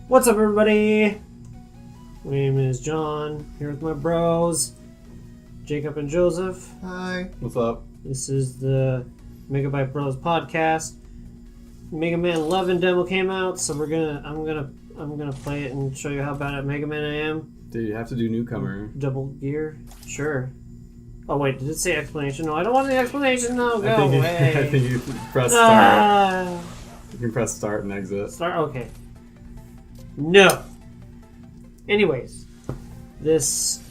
What's up, everybody? My name is John, here with my bros, Jacob and Joseph. Hi. What's up? This is the Megabyte Bros podcast. Mega Man 11 demo came out, so I'm gonna play it and show you how bad at Mega Man I am. Do you have to do newcomer? Double gear, sure. Oh wait, did it say explanation? No, I don't want the explanation. No, go away. I think you press start. You can press start and exit. Start. Okay. No. Anyways, this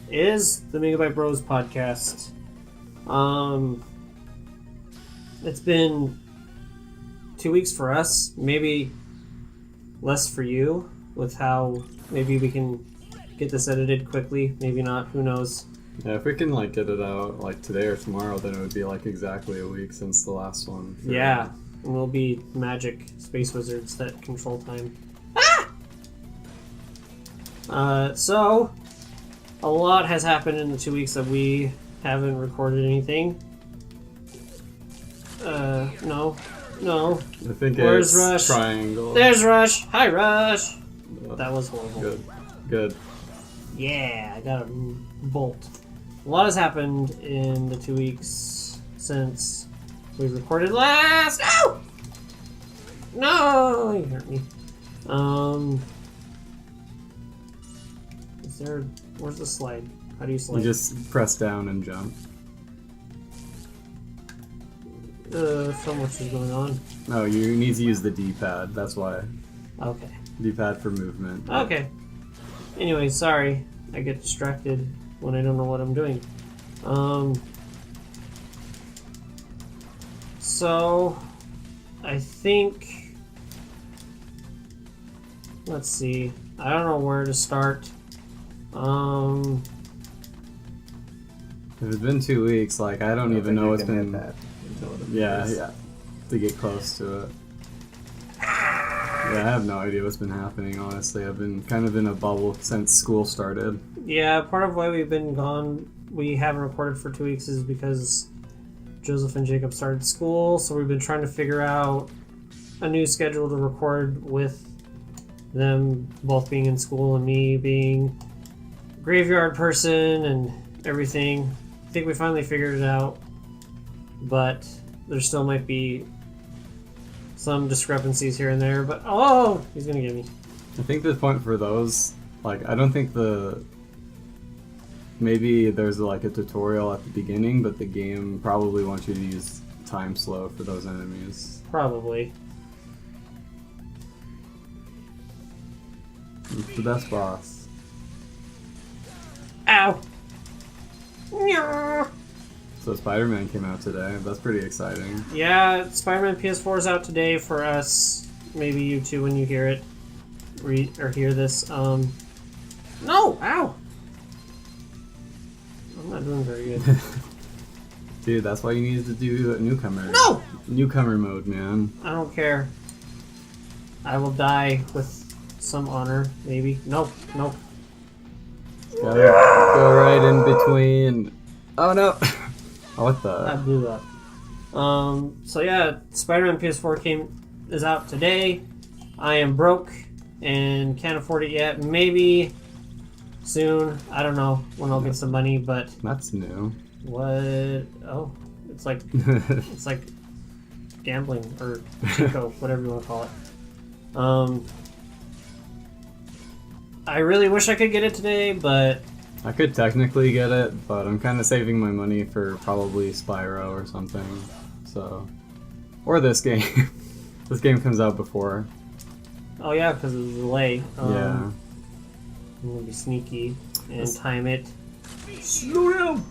is the Megabyte Bros podcast. It's been 2 weeks for us, maybe less for you, with how maybe we can get this edited quickly, maybe not, who knows. Yeah, if we can get it out today or tomorrow, then it would be exactly a week since the last one. Yeah, and we'll be magic space wizards that control time. So a lot has happened in the 2 weeks that we haven't recorded anything. No. I think Where's it's Rush? triangle. There's Rush. Hi, Rush. That was horrible. Good. Yeah, I got a bolt. A lot has happened in the 2 weeks since we recorded last. No! No, you hurt me. Where's the slide? How do you slide? You just press down and jump. So much is going on. No, you need to use the D-pad. That's why. Okay. D-pad for movement. Okay. Anyway, sorry. I get distracted when I don't know what I'm doing. So, I think... Let's see. I don't know where to start. If it's been 2 weeks, I don't even know what's been... Yeah, to get close to it. Yeah, I have no idea what's been happening, honestly. I've been kind of in a bubble since school started. Yeah, part of why we've been gone, we haven't recorded for 2 weeks, is because Joseph and Jacob started school, so we've been trying to figure out a new schedule to record with them both being in school and me being a graveyard person and everything. I think we finally figured it out, but there still might be some discrepancies here and there, but oh, he's gonna get me. I think the point for those, I don't think maybe there's a tutorial at the beginning, but the game probably wants you to use time slow for those enemies. Probably. It's the best boss. Ow! Meow. So Spider-Man came out today. That's pretty exciting. Yeah, Spider-Man PS4 is out today for us. Maybe you too when you hear it. Or hear this. No! Ow! I'm not doing very good. Dude, that's why you needed to do newcomer. No! Newcomer mode, man. I don't care. I will die with some honor, maybe. Nope. Gotta go right in between. Oh no! Oh, what the? I blew up. So yeah, Spider-Man PS4 is out today. I am broke and can't afford it yet. Maybe soon. I don't know when I'll get some money, but That's new. what? Oh, it's like gambling or Chico, whatever you want to call it. I really wish I could get it today, but I could technically get it, but I'm kind of saving my money for probably Spyro or something. So, or this game. This game comes out before. oh yeah, because of the delay. Yeah. I'm gonna be sneaky and time it. Slow down.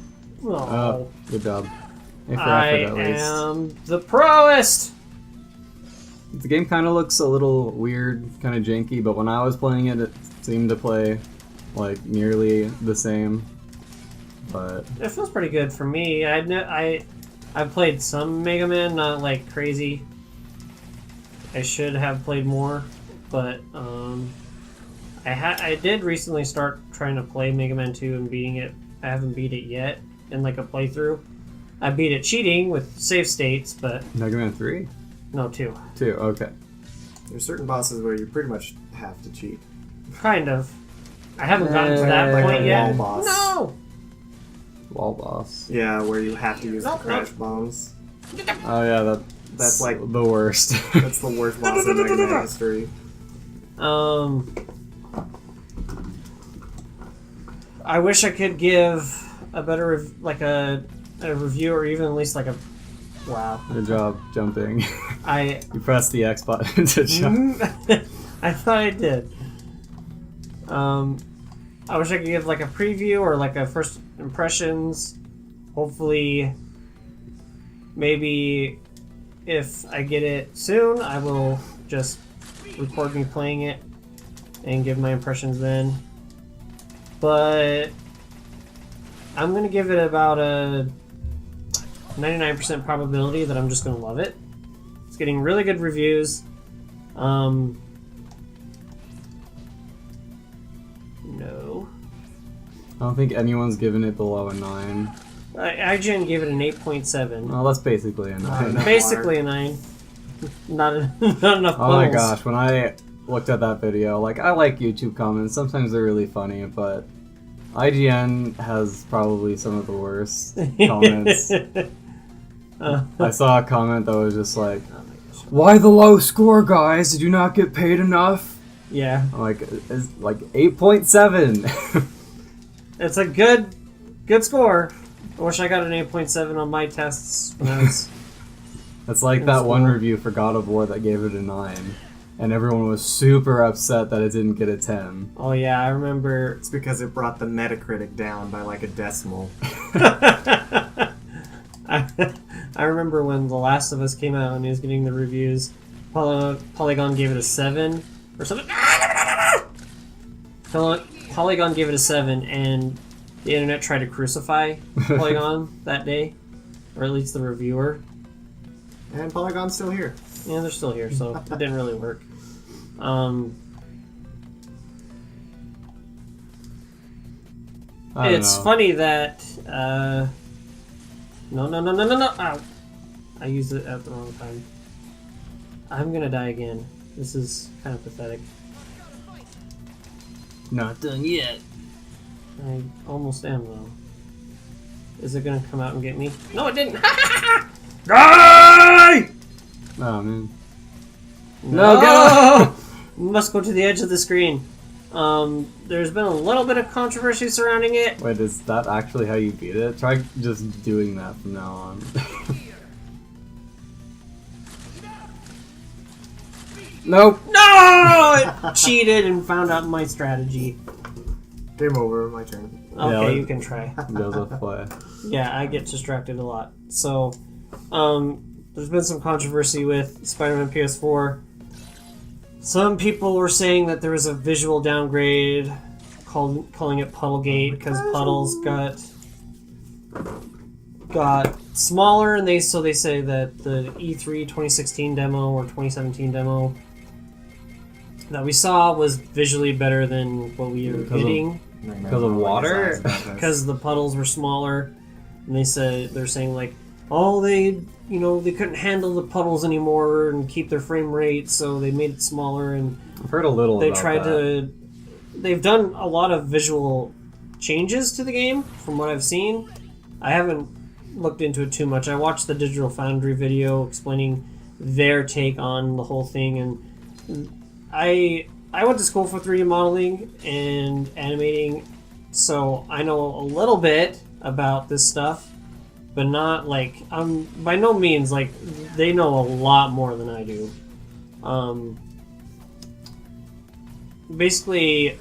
Oh, good job. Hey, for I effort, at least. am the proest. The game kind of looks a little weird, kind of janky, but when I was playing it, it seemed to play nearly the same. But It feels pretty good for me. I've played some Mega Man, not like crazy. I should have played more, but I did recently start trying to play Mega Man 2 and beating it. I haven't beat it yet in a playthrough. I beat it cheating with save states, but Mega Man 3? no, 2. 2, okay. There's certain bosses where you pretty much have to cheat. Kind of. I haven't gotten to that Like point a yet. wall boss. No! Wall boss. Yeah, where you have to use the crash bombs. Oh yeah, That's like the worst. that's the worst boss in Mega Man history. I wish I could give a better a review, or even at least like a wow. Good job jumping. I You pressed the X button to jump. I thought I did. I wish I could give like a preview or like a first impressions. Hopefully, maybe if I get it soon, I will just record me playing it and give my impressions then. But I'm gonna give it about a 99% probability that I'm just gonna love it. It's getting really good reviews. No. I don't think anyone's given it below a 9. IGN gave it an 8.7. Well, that's basically a 9. enough. Basically a 9. Not enough Oh my puddles. gosh, when I looked at that video, like, I like YouTube comments, sometimes they're really funny, but IGN has probably some of the worst comments. I saw a comment that was just like, Oh my gosh. "Why the low score, guys? Did you not get paid enough?" Yeah, I'm like, it's like 8.7. it's a good score. I wish I got an 8.7 on my tests when I was. It's like In that one school. review for God of War that gave it a 9, and everyone was super upset that it didn't get a 10. Oh yeah, I remember. It's because it brought the Metacritic down by like a decimal. I remember when The Last of Us came out and he was getting the reviews. Polygon gave it a 7 or something. Polygon gave it a 7, and the internet tried to crucify Polygon that day, or at least the reviewer. And Polygon's still here. Yeah, they're still here, so it didn't really work. I don't It's know. funny that no. Ow. I used it at the wrong time. I'm gonna die again. This is kind of pathetic. Not done yet. I almost am though. Is it gonna come out and get me? No, it didn't. Die! Oh man. No, get off! Must go to the edge of the screen. There's been a little bit of controversy surrounding it. Wait, is that actually how you beat it? Try just doing that from now on. Nope. No! It cheated and found out my strategy. Game over, my turn. Okay, Yeah, you can try. Joseph play. Yeah, I get distracted a lot. So, there's been some controversy with Spider-Man PS4. Some people were saying that there was a visual downgrade, calling it Puddlegate, because Puddles got smaller, and they say that the E3 2016 demo or 2017 demo that we saw was visually better than what we were Because of- getting. Because of water? Because the puddles were smaller, and they're saying like, oh, they couldn't handle the puddles anymore and keep their frame rate, so they made it smaller, and I've heard a little they about tried that. they've done a lot of visual changes to the game from what I've seen. I haven't looked into it too much. I watched the Digital Foundry video explaining their take on the whole thing, and I went to school for 3D modeling and animating, so I know a little bit about this stuff, but not like I'm by no means like they know a lot more than I do. Basically,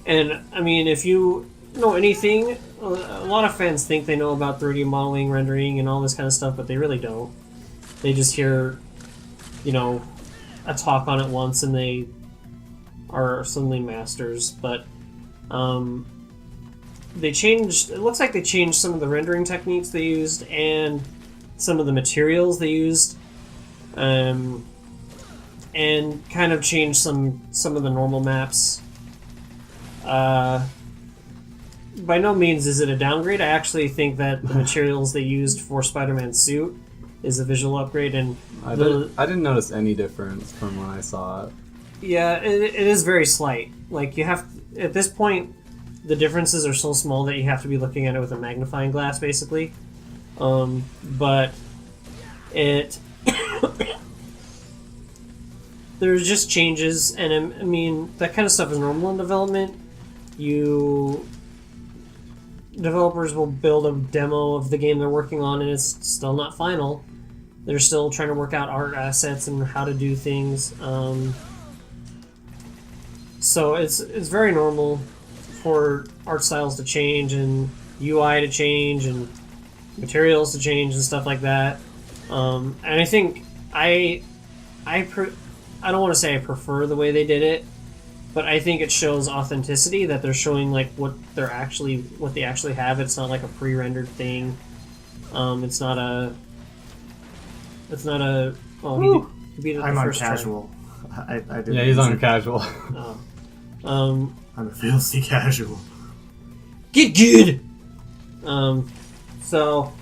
and I mean, if you know anything, a lot of fans think they know about 3D modeling, rendering, and all this kind of stuff, but they really don't. They just hear, a talk on it once, and they are suddenly masters. But it looks like they changed some of the rendering techniques they used and some of the materials they used, and kind of changed some of the normal maps. By no means is it a downgrade. I actually think that the materials they used for Spider-Man's suit is a visual upgrade, and I didn't notice any difference from when I saw it. Yeah, it is very slight. Like, you have... At this point, the differences are so small that you have to be looking at it with a magnifying glass, basically. But it... There's just changes, and I mean, that kind of stuff is normal in development. Developers will build a demo of the game they're working on, and it's still not final. They're still trying to work out art assets and how to do things. So it's very normal for art styles to change and UI to change and materials to change and stuff like that. And I think I don't want to say I prefer the way they did it, but I think it shows authenticity, that they're showing like what they actually have. It's not like a pre-rendered thing. It's not a. Oh, he beat it the I'm on first try. casual. I didn't. Yeah, he's on casual. Oh. I'm a filthy casual. Get good. So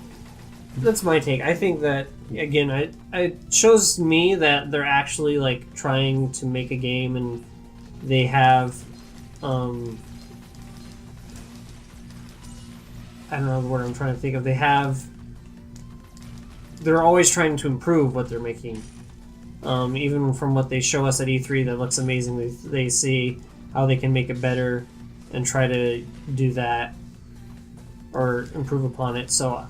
that's my take. I think that again, it shows me that they're actually like trying to make a game, and they have I don't know the word I'm trying to think of. They're always trying to improve what they're making. Even from what they show us at E3 that looks amazing, they see how they can make it better and try to do that or improve upon it. So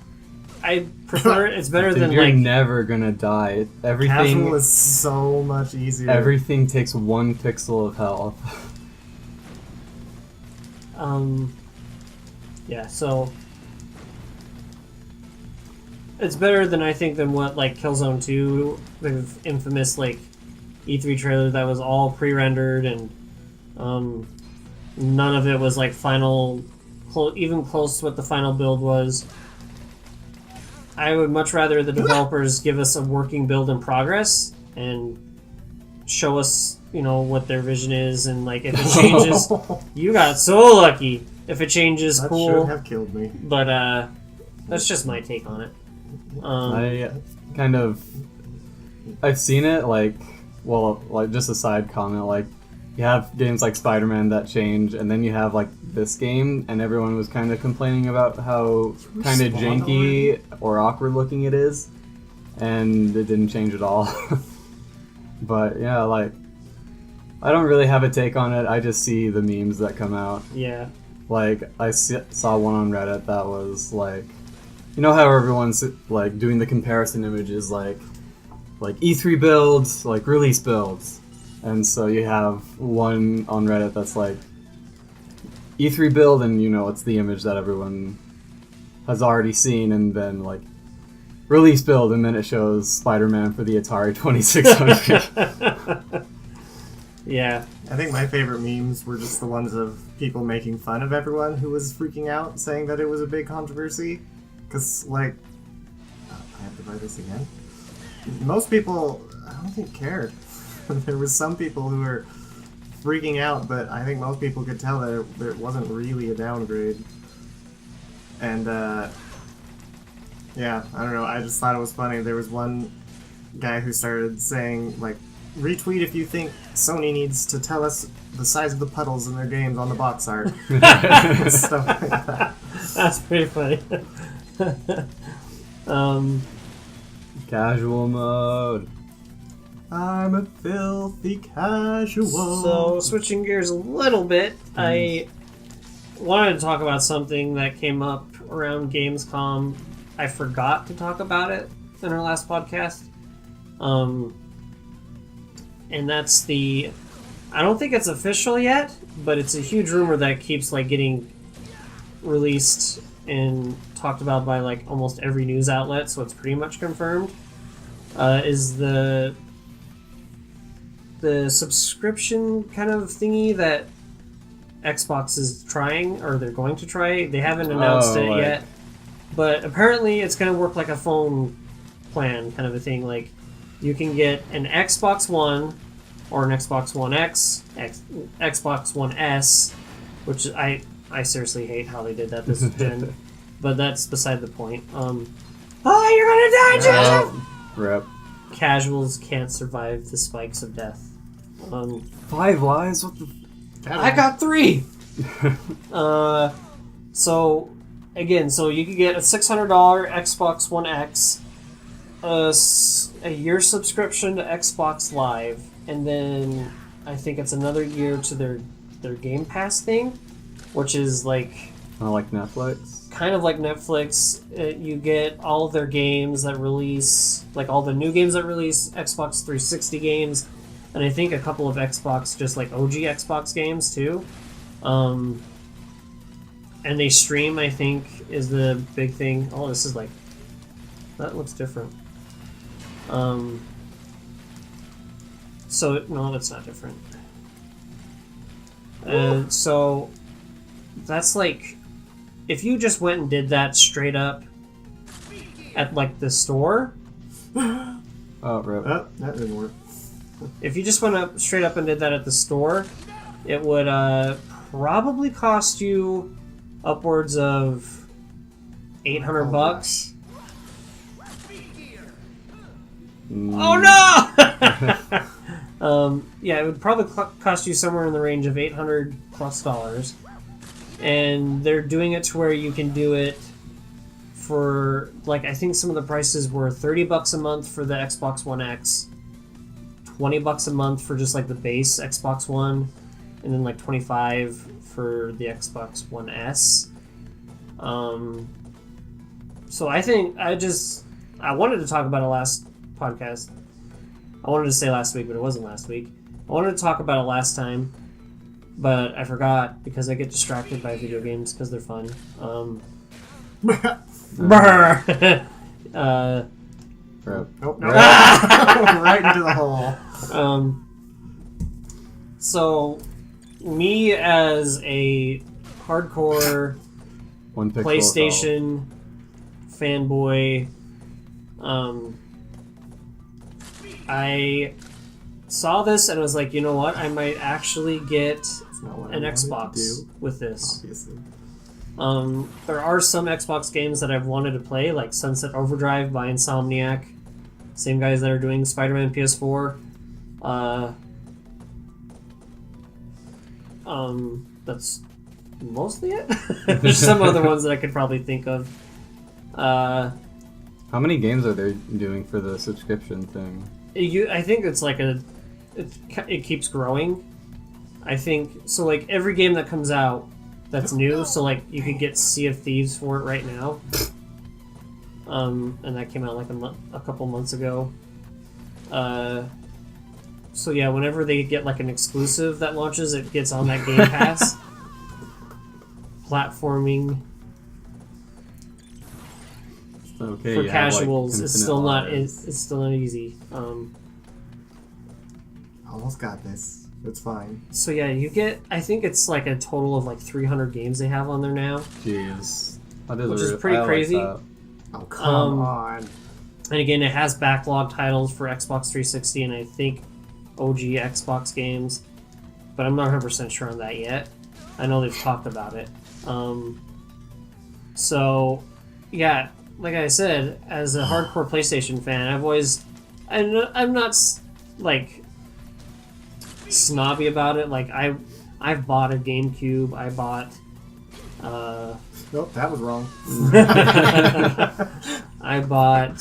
I prefer it. It's better Dude, than you're like... never gonna die. Casual is so much easier. Everything takes 1 pixel of health. Yeah, so it's better than I think than what like Killzone 2, the infamous like E3 trailer that was all pre-rendered, and none of it was like final, even close to what the final build was. I would much rather the developers give us a working build in progress and show us, what their vision is, and like if it changes, you got so lucky. If it changes, that cool. should have killed me. But that's just my take on it. I've seen it, like just a side comment, like, you have games like Spider-Man that change, and then you have, like, this game, and everyone was kind of complaining about how kind of janky or awkward looking it is, and it didn't change at all. But, yeah, like, I don't really have a take on it, I just see the memes that come out. Yeah. Like, I saw one on Reddit that was, like, you know how everyone's, like, doing the comparison images, like E3 builds, like, release builds. And so you have one on Reddit that's, like, E3 build, and, it's the image that everyone has already seen, and then, like, release build, and then it shows Spider-Man for the Atari 2600. Yeah. I think my favorite memes were just the ones of people making fun of everyone who was freaking out, saying that it was a big controversy. Because, like, I have to buy this again. Most people, I don't think, cared. There was some people who were freaking out, but I think most people could tell that it wasn't really a downgrade. And, yeah, I don't know, I just thought it was funny. There was one guy who started saying, like, retweet if you think Sony needs to tell us the size of the puddles in their games on the box art. Stuff like that. That's pretty funny. Casual mode. I'm a filthy casual. So, switching gears a little bit, I wanted to talk about something that came up around Gamescom. I forgot to talk about it in our last podcast. And that's I don't think it's official yet, but it's a huge rumor that keeps like getting released and talked about by like almost every news outlet, so it's pretty much confirmed. Is the subscription kind of thingy that Xbox is trying, or they're going to try. They haven't announced it yet, but apparently it's going to work like a phone plan kind of a thing. Like, you can get an Xbox One or an Xbox One X, Xbox One S, which I seriously hate how they did that this gen, but that's beside the point. Oh, you're gonna die, Joseph! Rep. Casuals can't survive the spikes of death. 5 lives? What the? I got 3! So, again, so you could get a $600 Xbox One X, a year subscription to Xbox Live, and then I think it's another year to their Game Pass thing, which is like... Like Netflix? Kind of like Netflix. You get all of their games that release, like all the new games that release, Xbox 360 games, and I think a couple of Xbox, just like OG Xbox games too. And they stream, I think, is the big thing. Oh, this is like... That looks different. So, no, that's not different. So, that's like... If you just went and did that straight up at, like, the store... Oh, rip. Oh, that didn't work. If you just went up straight up and did that at the store, it would probably cost you upwards of $800. Oh no! Yeah, it would probably cost you somewhere in the range of $800+, and they're doing it to where you can do it for, like, I think some of the prices were $30 a month for the Xbox One X, $20 a month for just like the base Xbox One, and then like $25 for the Xbox One S. So I think I wanted to talk about it last podcast. I wanted to say last week, but it wasn't last week. I wanted to talk about it last time, but I forgot because I get distracted by video games because they're fun. Rip. Nope, nope. Right into the hole. So, me as a hardcore One pixel PlayStation fanboy, I saw this and I was like, you know what? I might actually get It's not what an I wanted to Xbox do, with this. obviously. There are some Xbox games that I've wanted to play, like Sunset Overdrive by Insomniac. Same guys that are doing Spider-Man PS4. That's mostly it. There's some other ones that I could probably think of. How many games are they doing for the subscription thing? I think it's like it keeps growing. I think so. Like every game that comes out that's new, so like you could get Sea of Thieves for it right now. And that came out like a couple months ago. So yeah, whenever they get like an exclusive that launches, it gets on that Game Pass. Platforming Okay, for you have, like, casuals, it's infinite still not. lives. It's still not easy. Almost got this. It's fine. So yeah, you get. I think it's like a total of like 300 games they have on there now. Jeez. That is Which is I pretty like crazy. that. Oh, come on. And again, it has backlog titles for Xbox 360 and I think OG Xbox games, but I'm not 100% sure on that yet. I know they've talked about it. So, yeah, like I said, as a hardcore PlayStation fan, I'm not like snobby about it. Like I've bought a GameCube. I bought. Nope, that was wrong. I bought.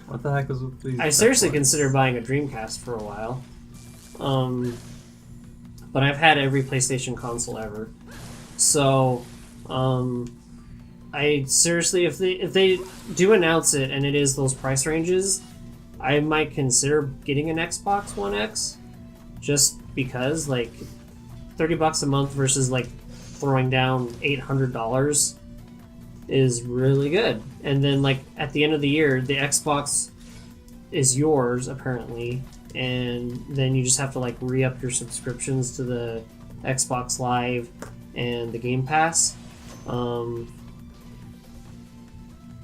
What the heck is with these? I seriously Xbox? considered buying a Dreamcast for a while. But I've had every PlayStation console ever. So, I seriously, if they do announce it and it is those price ranges, I might consider getting an Xbox One X, just because like $30 a month versus like throwing down $800 is really good. And then like at the end of the year, the Xbox is yours apparently, and then you just have to like re-up your subscriptions to the Xbox Live and the Game Pass.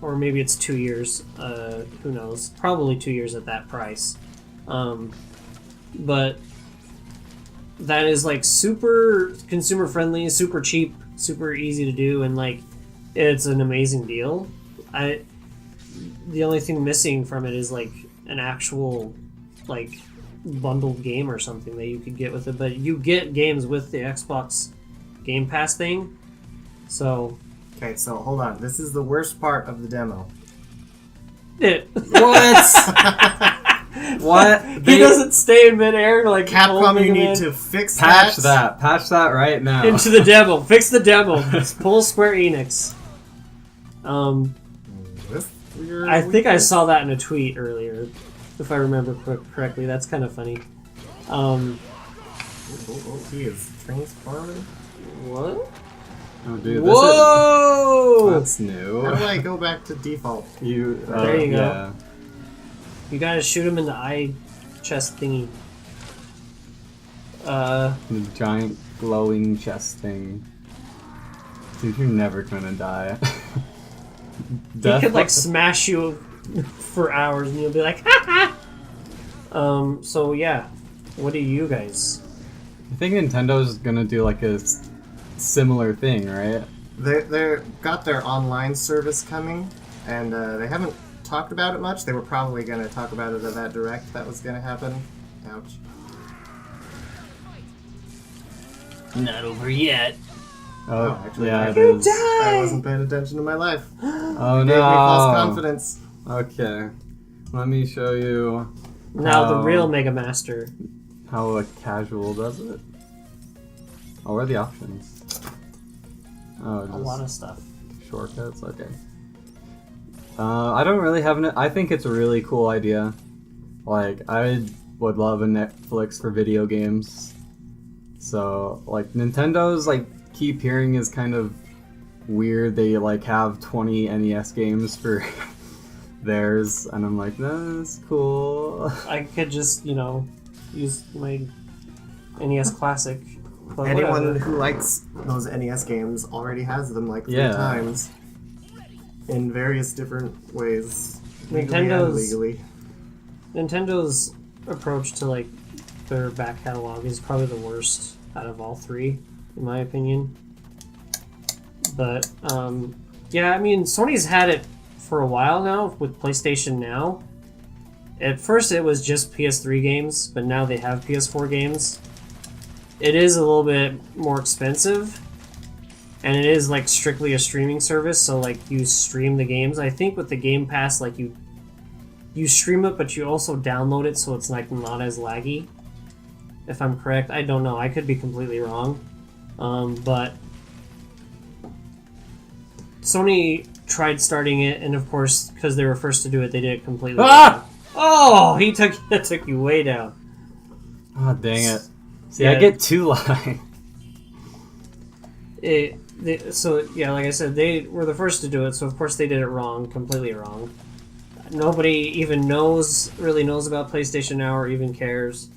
Or maybe it's 2 years, who knows, probably 2 years at that price. But that is like super consumer friendly, super cheap, super easy to do, and like it's an amazing deal. the only thing missing from it is like an actual like bundled game or something that you could get with it. But you get games with the Xbox Game Pass thing. So Okay, so hold on. This is the worst part of the demo. What? What? He doesn't stay in midair like Capcom, you need Man. to fix Patch that. Patch that right now. Into the demo. Fix the demo. Just pull Square Enix. I think I saw that in a tweet earlier, if I remember correctly. That's kind of funny. He is transforming. What? Oh, dude, Whoa! That's new. How do I go back to default? There you go. You gotta shoot him in the eye chest thingy. The giant glowing chest thing. Dude, you're never gonna die. He could like smash you for hours and you'll be like, ha ha! So yeah. What do you guys? I think Nintendo's gonna do like a similar thing, right? They got their online service coming, and they haven't talked about it much. They were probably going to talk about it at that direct that was going to happen. Ouch. Not over yet. Oh, actually, yeah, I it is. I wasn't paying attention to my life. Oh It no! gave me false confidence. Okay, let me show you Now the how- real Mega Master. how a casual does it. Oh, where are the options? Oh, A just lot of stuff. shortcuts. Okay. I don't really have I think it's a really cool idea. Like, I would love a Netflix for video games. So, like, Nintendo's, like, keep hearing is kind of weird. They, like, have 20 NES games for theirs, and I'm like, that's cool. I could just, use my NES Classic. But Anyone whatever. who likes those NES games already has them like 3 Yeah. times. In various different ways. Legally and illegally. Nintendo approach to like their back catalog is probably the worst out of all three, in my opinion. But yeah, I mean, Sony's had it for a while now with PlayStation Now. At first, it was just PS3 games, but now they have PS4 games. It is a little bit more expensive, and it is like strictly a streaming service. So like you stream the games. I think with the Game Pass, like you stream it, but you also download it, so it's like not as laggy. If I'm correct, I don't know. I could be completely wrong, but Sony tried starting it, and of course, because they were first to do it, they did it completely. Ah! Oh, that took you way down. Oh, dang it. See, Yeah. I get 2 lines. So yeah, like I said, they were the first to do it, so of course they did it wrong, completely wrong. Nobody even really knows about PlayStation Now or even cares.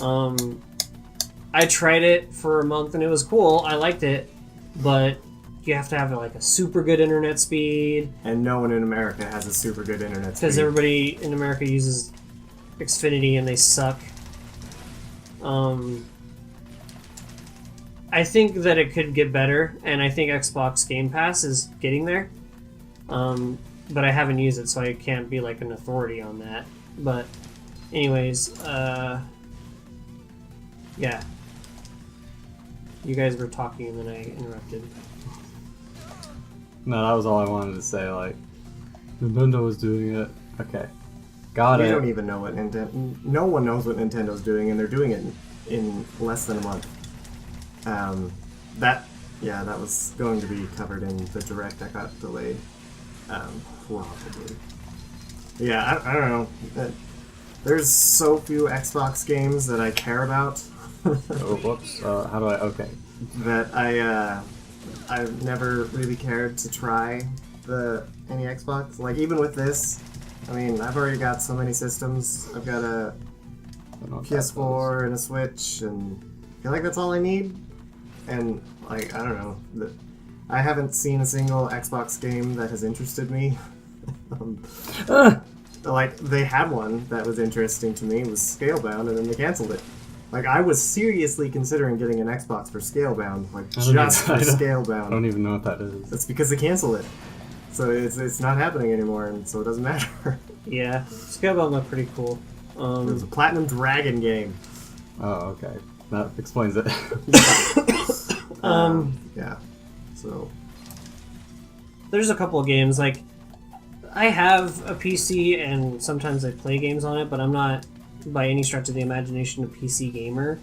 I tried it for a month and it was cool. I liked it, but you have to have like a super good internet speed And no one in America has a super good internet speed. because everybody in America uses Xfinity and they suck. I think that it could get better, and I think Xbox Game Pass is getting there. But I haven't used it, so I can't be like an authority on that. But, anyways, yeah. You guys were talking and then I interrupted. No, that was all I wanted to say. Like, Nintendo was doing it. Okay. Got We it. don't even know what Nintendo... No one knows what Nintendo's doing, and they're doing it in less than a month. That was going to be covered in the direct that got delayed. Probably. Yeah, I don't know. There's so few Xbox games that I care about Oh, whoops. How do I... Okay. that I've never really cared to try any Xbox. Like, even with this, I mean, I've already got so many systems. I've got a I don't know what that PS4 and a Switch, and I feel like that's all I need. And, like, I don't know. I haven't seen a single Xbox game that has interested me. Like, they had one that was interesting to me. It was Scalebound, and then they canceled it. Like, I was seriously considering getting an Xbox for Scalebound. Like, I don't just for even- I Scalebound. I don't even know what that is. That's because they canceled it. So it's not happening anymore, and so it doesn't matter. Yeah, Scalebound looked pretty cool. It was a Platinum Dragon game. Oh, okay. That explains it. Yeah. So There's a couple of games, like, I have a PC and sometimes I play games on it, but I'm not, by any stretch of the imagination, a PC gamer.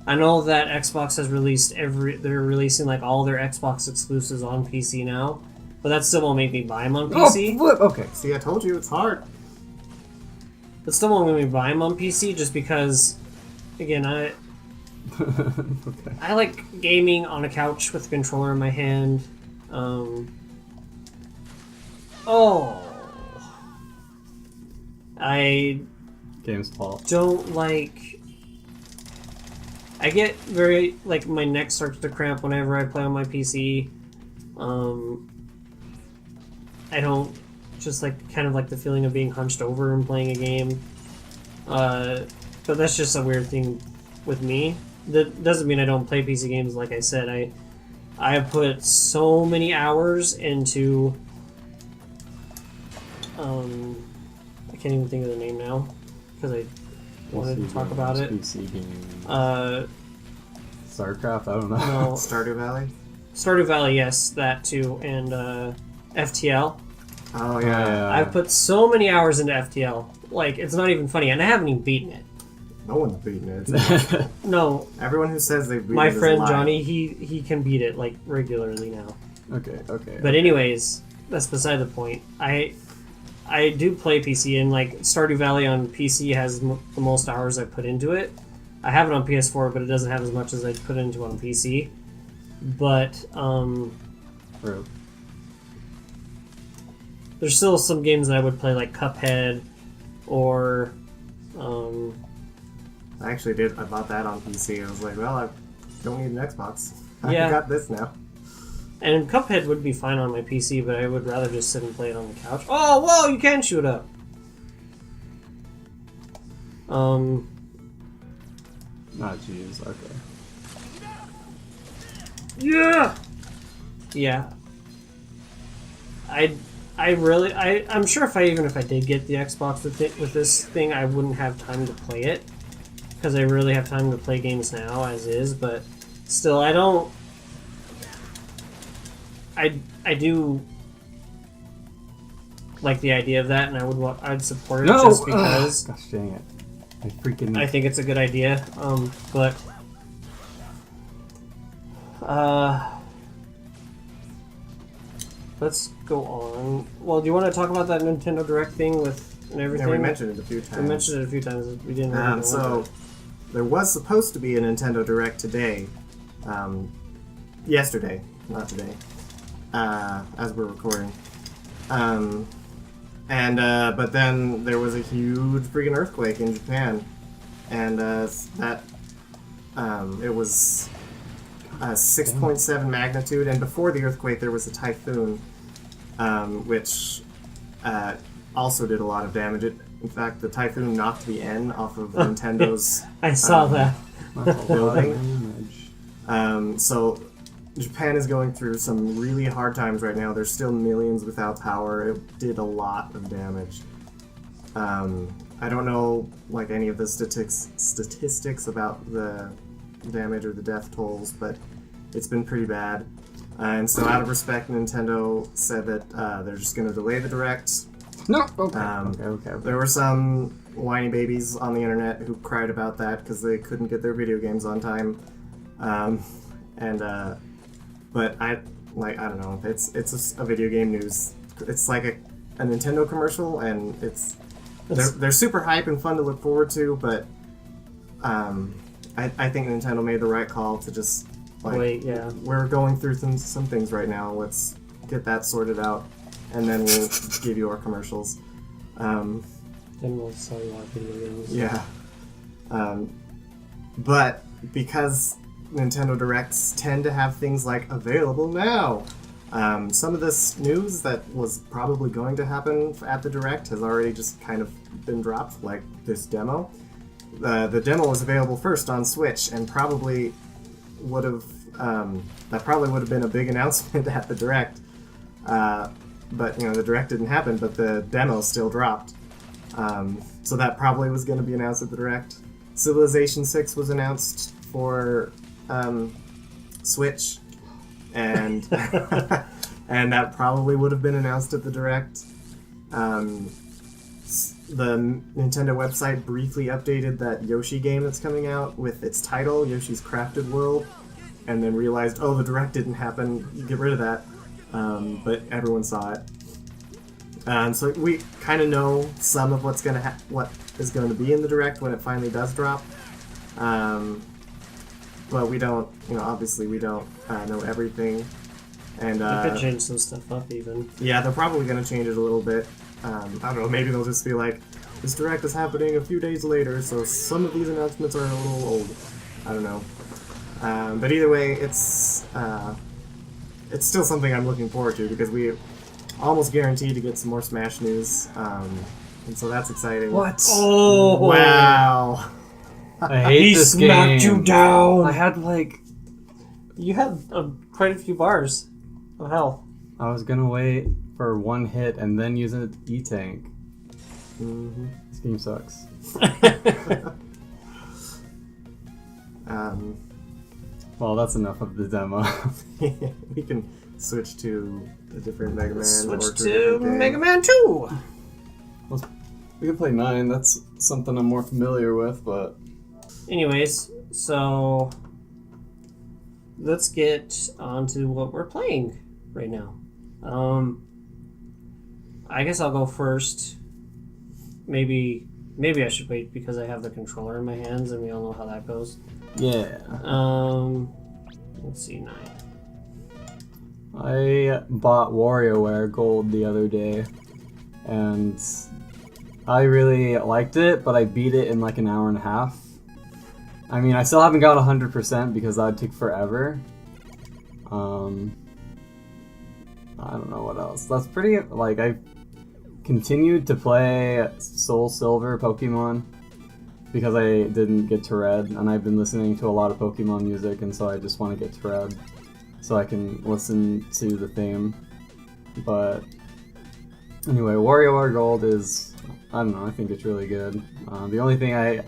I know that Xbox has released they're releasing, like, all their Xbox exclusives on PC now, but that still won't make me buy them on PC. Okay. see, I told you it's hard. It still won't make me buy them on PC just because, again, I Okay. like gaming on a couch with a controller in my hand. I Game's fault. don't like. I get very, like, my neck starts to cramp whenever I play on my PC. I don't just kind of like the feeling of being hunched over and playing a game. But that's just a weird thing with me. That doesn't mean I don't play PC games. Like I said, I have put so many hours into. I can't even think of the name now because I wanted to talk about it. PC game. StarCraft. I don't know. No, Stardew Valley. Stardew Valley, yes, that too, and FTL. Oh yeah. I've put so many hours into FTL, like, it's not even funny, and I haven't even beaten it. No one's beaten it. It's No, everyone who says they've beaten my it is friend lying. Johnny, he can beat it, like, regularly now. Okay. But anyways, that's beside the point. I do play PC, and, like, Stardew Valley on PC has the most hours I put into it. I have it on PS4, but it doesn't have as much as I put into it on PC. But True. there's still some games that I would play, like Cuphead, or I actually did. I bought that on PC. I was like, well, I don't need an Xbox. Yeah. I got this now. and Cuphead would be fine on my PC, but I would rather just sit and play it on the couch. Oh, whoa! You can shoot up. Jeez. Okay. Yeah. Yeah. I'm sure if I did get the Xbox with this thing, I wouldn't have time to play it because I really have time to play games now as is. But still, I don't. I do like the idea of that, and I'd support it just because. Gosh dang it! I think it's a good idea. But let's go on. Well, do you want to talk about that Nintendo Direct thing and everything? Yeah, we mentioned it a few times. We mentioned it a few times. We didn't. Really So there was supposed to be a Nintendo Direct today, yesterday, not today, as we're recording. But then there was a huge freaking earthquake in Japan, and it was 6.7 magnitude. And before the earthquake, there was a typhoon, which also did a lot of damage. In fact, the typhoon knocked the N off of Nintendo's. I saw that. building. So Japan is going through some really hard times right now. There's still millions without power. It did a lot of damage. I don't know any of the statistics about the damage or the death tolls, but it's been pretty bad. And so out of respect, Nintendo said that they're just going to delay the Direct. No. Okay. There were some whiny babies on the internet who cried about that because they couldn't get their video games on time. But I don't know. It's a video game news. It's like a Nintendo commercial, and they're super hype and fun to look forward to. But I think Nintendo made the right call to just Wait, yeah. We're going through some things right now. Let's get that sorted out, and then we'll give you our commercials. Then we'll sell you our video games. Yeah. But because Nintendo Directs tend to have things like available now, some of this news that was probably going to happen at the Direct has already just kind of been dropped, like this demo. The demo was available first on Switch, and probably would have been a big announcement at the Direct. but the direct didn't happen, but the demo still dropped. So that probably was going to be announced at the direct. Civilization 6 was announced for Switch, and and that probably would have been announced at the direct. The Nintendo website briefly updated that Yoshi game that's coming out with its title, Yoshi's Crafted World, and then realized, oh, the direct didn't happen, get rid of that. But everyone saw it. So we kind of know some of what is going to be in the direct when it finally does drop. But we don't, obviously we don't know everything. And they could change some stuff up even. Yeah, they're probably going to change it a little bit. I don't know, maybe they'll just be like, this direct is happening a few days later, so some of these announcements are a little old. I don't know. But either way, it's still something I'm looking forward to, because we almost guaranteed to get some more Smash news, and so that's exciting. What? Oh! Wow! I hate He this smacked game. you down! I had like... You had quite a few bars of health. I was gonna wait for one hit and then use an E-Tank. Mm-hmm. This game sucks. Well, that's enough of the demo. We can switch to a different Mega Man. Switch or to a different game. Mega Man 2! We can play 9, that's something I'm more familiar with, but... Anyways, so let's get on to what we're playing right now. I guess I'll go first. Maybe I should wait because I have the controller in my hands and we all know how that goes. Yeah. Let's see, 9. I bought WarioWare Gold the other day, and I really liked it, but I beat it in like an hour and a half. I mean, I still haven't got 100% because that would take forever. I don't know what else. That's pretty, like, I continued to play Soul Silver Pokemon because I didn't get to Red, and I've been listening to a lot of Pokemon music, and so I just want to get to Red so I can listen to the theme. But anyway, WarioWare Gold is, I don't know, I think it's really good. The only thing I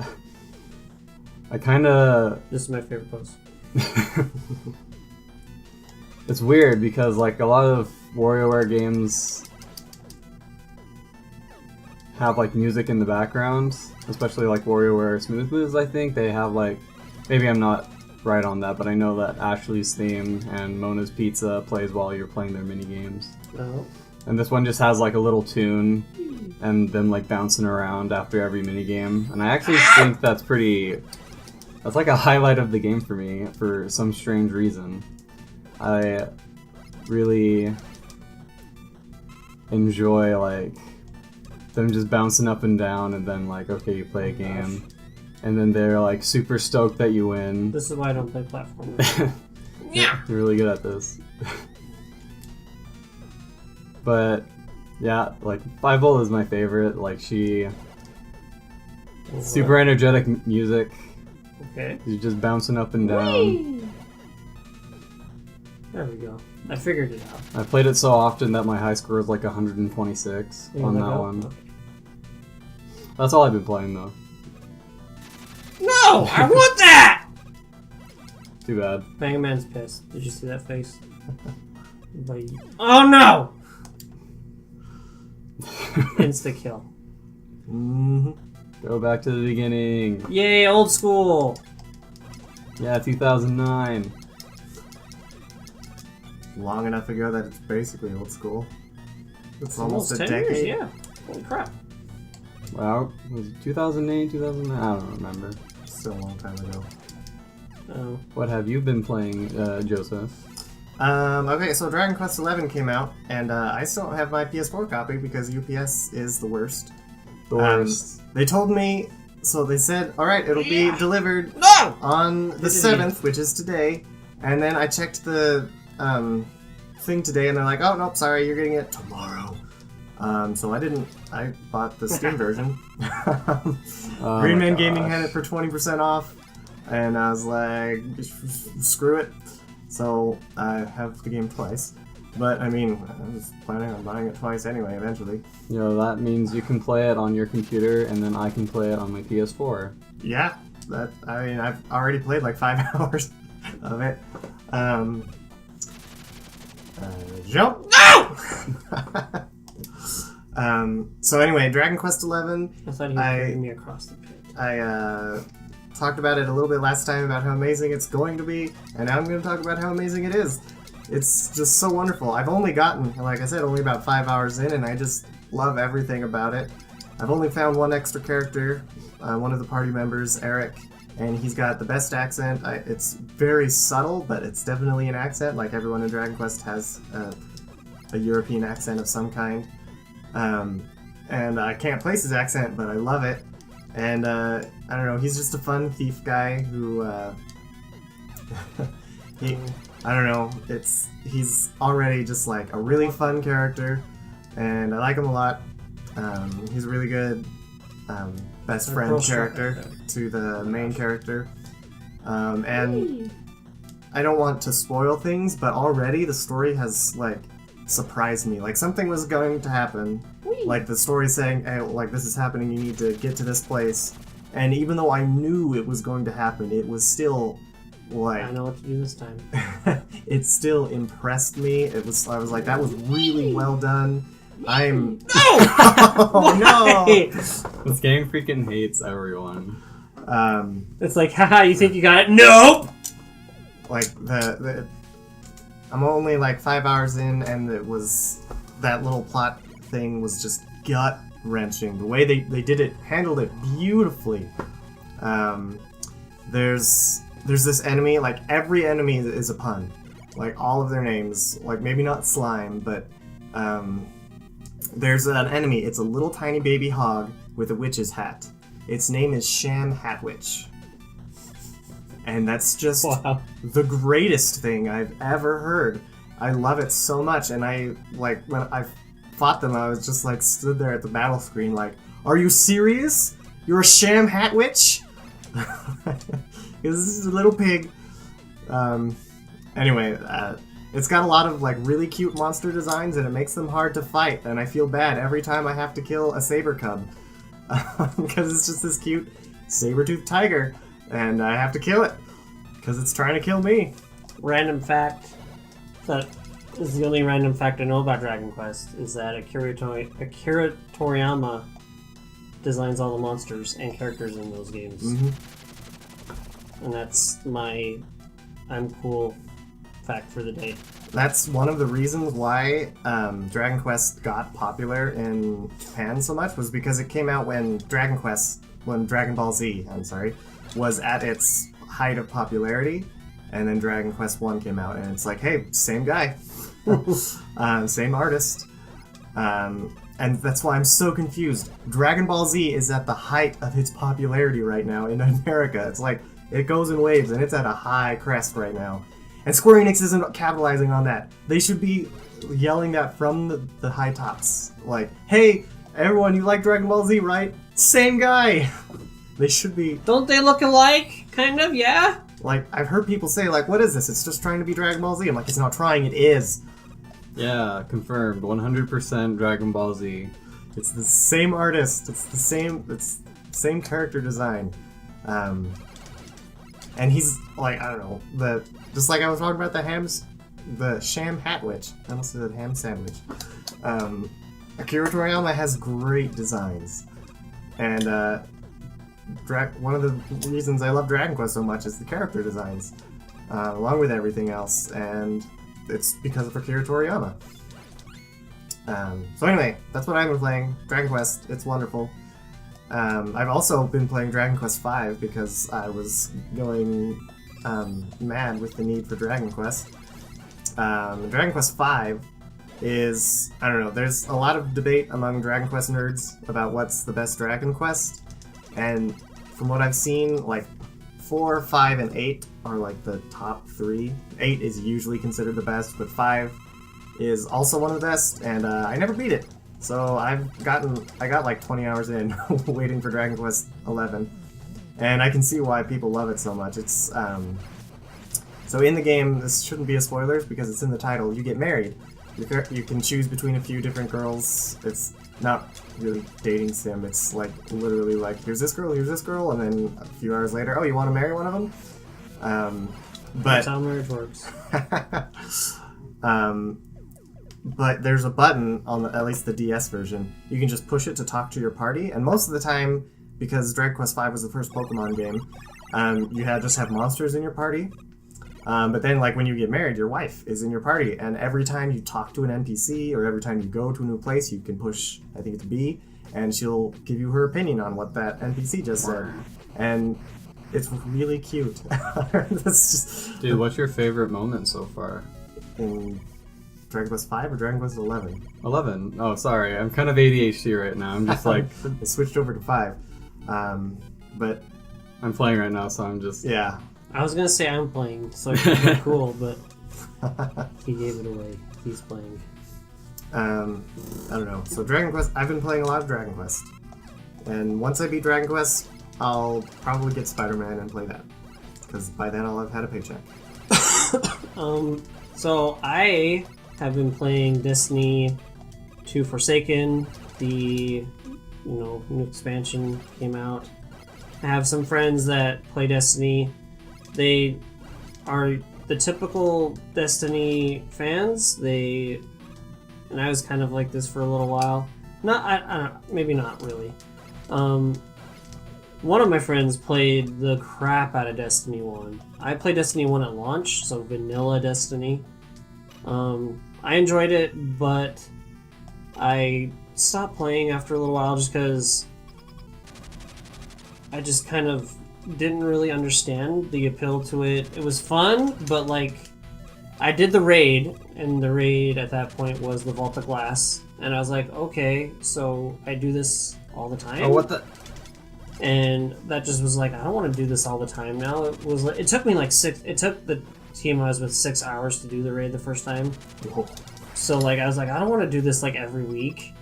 kind of... This is my favorite pose. It's weird because like a lot of WarioWare games have like music in the background, especially like WarioWare Smooth Moves. I think they have like, maybe I'm not right on that, but I know that Ashley's theme and Mona's Pizza plays while you're playing their mini games. Oh. And this one just has like a little tune and them like bouncing around after every mini game. And I actually think that's like a highlight of the game for me for some strange reason. I really enjoy like them just bouncing up and down, and then like, okay, you play a game, and then they're like super stoked that you win. This is why I don't play platformers. Yeah, they're really good at this. But yeah, like 5-Volt is my favorite. Like super energetic music. Okay. You're just bouncing up and down. Whee! There we go. I figured it out. I played it so often that my high score is like 126 on that one. Okay. That's all I've been playing though. No! I want that! Too bad. Mega Man's pissed. Did you see that face? Oh no! Insta kill. Mm-hmm. Go back to the beginning. Yay, old school! Yeah, 2009. Long enough ago that it's basically old school. It's almost a 10 decade. years, yeah. Holy crap. Wow, was it 2008, 2009? I don't remember. Still a long time ago. Oh. What have you been playing, Joseph? Okay, so Dragon Quest XI came out, and I still don't have my PS4 copy because UPS is the worst. The worst. They told me, so they said, alright, it'll be delivered on the 7th, which is today, and then I checked the thing today, and they're like, oh, nope, sorry, you're getting it tomorrow. So I bought the Steam version. Green Man Gaming had it for 20% off, and I was like, screw it. So I have the game twice. But, I mean, I was planning on buying it twice anyway, eventually. That means you can play it on your computer, and then I can play it on my PS4. Yeah, I've already played like 5 hours of it. Jump! No! So anyway, Dragon Quest XI. I thought he was bringing me across the pit. I talked about it a little bit last time about how amazing it's going to be, and now I'm going to talk about how amazing it is. It's just so wonderful. I've only gotten, like I said, only about 5 hours in, and I just love everything about it. I've only found one extra character, one of the party members, Eric, and he's got the best accent. It's very subtle, but it's definitely an accent. Like everyone in Dragon Quest has a European accent of some kind. And I can't place his accent, but I love it. And I don't know, he's just a fun thief guy who I don't know, he's already just like a really fun character, and I like him a lot. He's a really good best friend character to the main character. And I don't want to spoil things, but already the story has like surprised me. Like something was going to happen. Like the story saying, hey, like this is happening, you need to get to this place. And even though I knew it was going to happen, it was still like I know what to do this time. It still impressed me. I was like, that was really well done. I'm Oh no! This game freaking hates everyone. It's like, haha, you think you got it? Nope! Like I'm only like 5 hours in, and it was that little plot thing was just gut wrenching. The way they did it, handled it beautifully. There's this enemy, like every enemy is a pun, like all of their names, like maybe not slime, but there's an enemy. It's a little tiny baby hog with a witch's hat. Its name is Sham Hatwitch. And that's just the greatest thing I've ever heard. I love it so much, and I, like, when I fought them, I was just, like, stood there at the battle screen, like, are you serious? You're a Sham Hatwitch? This is a little pig. Anyway, it's got a lot of, like, really cute monster designs, and it makes them hard to fight, and I feel bad every time I have to kill a saber cub. Because it's just this cute saber-toothed tiger. And I have to kill it, because it's trying to kill me. Random fact, that is the only random fact I know about Dragon Quest, is that Akira Toriyama designs all the monsters and characters in those games. Mm-hmm. And that's my I'm cool fact for the day. That's one of the reasons why Dragon Quest got popular in Japan so much, was because it came out when Dragon Ball Z, was at its height of popularity, and then Dragon Quest 1 came out, and it's like, hey, same guy, same artist, and that's why I'm so confused. Dragon Ball Z is at the height of its popularity right now in America. It's like, it goes in waves, and it's at a high crest right now, and Square Enix isn't capitalizing on that. They should be yelling that from the high tops, like, hey, everyone, you like Dragon Ball Z, right? Same guy! They should be... Don't they look alike? Kind of, yeah? Like, I've heard people say, like, what is this? It's just trying to be Dragon Ball Z. I'm like, it's not trying, it is. Yeah, confirmed. 100% Dragon Ball Z. It's the same artist. It's the same character design. And he's, like, I don't know, just like I was talking about the Sham Hatwitch. I almost said ham sandwich. Akira Toriyama has great designs. And, one of the reasons I love Dragon Quest so much is the character designs, along with everything else, and it's because of Akira Toriyama. So anyway, that's what I've been playing. Dragon Quest, it's wonderful. I've also been playing Dragon Quest V because I was going mad with the need for Dragon Quest. Dragon Quest V is, I don't know, there's a lot of debate among Dragon Quest nerds about what's the best Dragon Quest. And from what I've seen, like 4, 5, and 8 are like the top 3. 8 is usually considered the best, but 5 is also one of the best, and I never beat it. So I got like 20 hours in waiting for Dragon Quest 11, and I can see why people love it so much. It's so in the game, this shouldn't be a spoilers because it's in the title, you get married. You can choose between a few different girls. It's not really dating sim. It's like literally like here's this girl, and then a few hours later, oh, you want to marry one of them? But That's how marriage works. But there's a button on at least the DS version. You can just push it to talk to your party, and most of the time, because Dragon Quest V was the first Pokemon game, you just have monsters in your party. But then, like, when you get married, your wife is in your party, and every time you talk to an NPC or every time you go to a new place, you can push, I think it's B, and she'll give you her opinion on what that NPC just said. And it's really cute. That's just... Dude, what's your favorite moment so far? In Dragon Quest V or Dragon Quest 11? 11. Oh, sorry. I'm kind of ADHD right now. I'm just like... I switched over to 5. But... I'm playing right now, so I'm just... Yeah. I was gonna say I'm playing, so it could be cool, but he gave it away. He's playing. I don't know. So Dragon Quest, I've been playing a lot of Dragon Quest. And once I beat Dragon Quest, I'll probably get Spider-Man and play that. Because by then I'll have had a paycheck. So I have been playing Destiny 2 Forsaken. The new expansion came out. I have some friends that play Destiny. They are the typical Destiny fans. And I was kind of like this for a little while. Maybe not really. One of my friends played the crap out of Destiny 1. I played Destiny 1 at launch, so vanilla Destiny. I enjoyed it, but I stopped playing after a little while just because I just kind of didn't really understand the appeal to it. It was fun, but like I did the raid, and the raid at that point was the Vault of Glass, and I was like, okay, so I do this all the time. Oh, what the? And that just was like, I don't want to do this all the time now. It took me like it took the team I was with 6 hours to do the raid the first time. So like I was like, I don't want to do this like every week.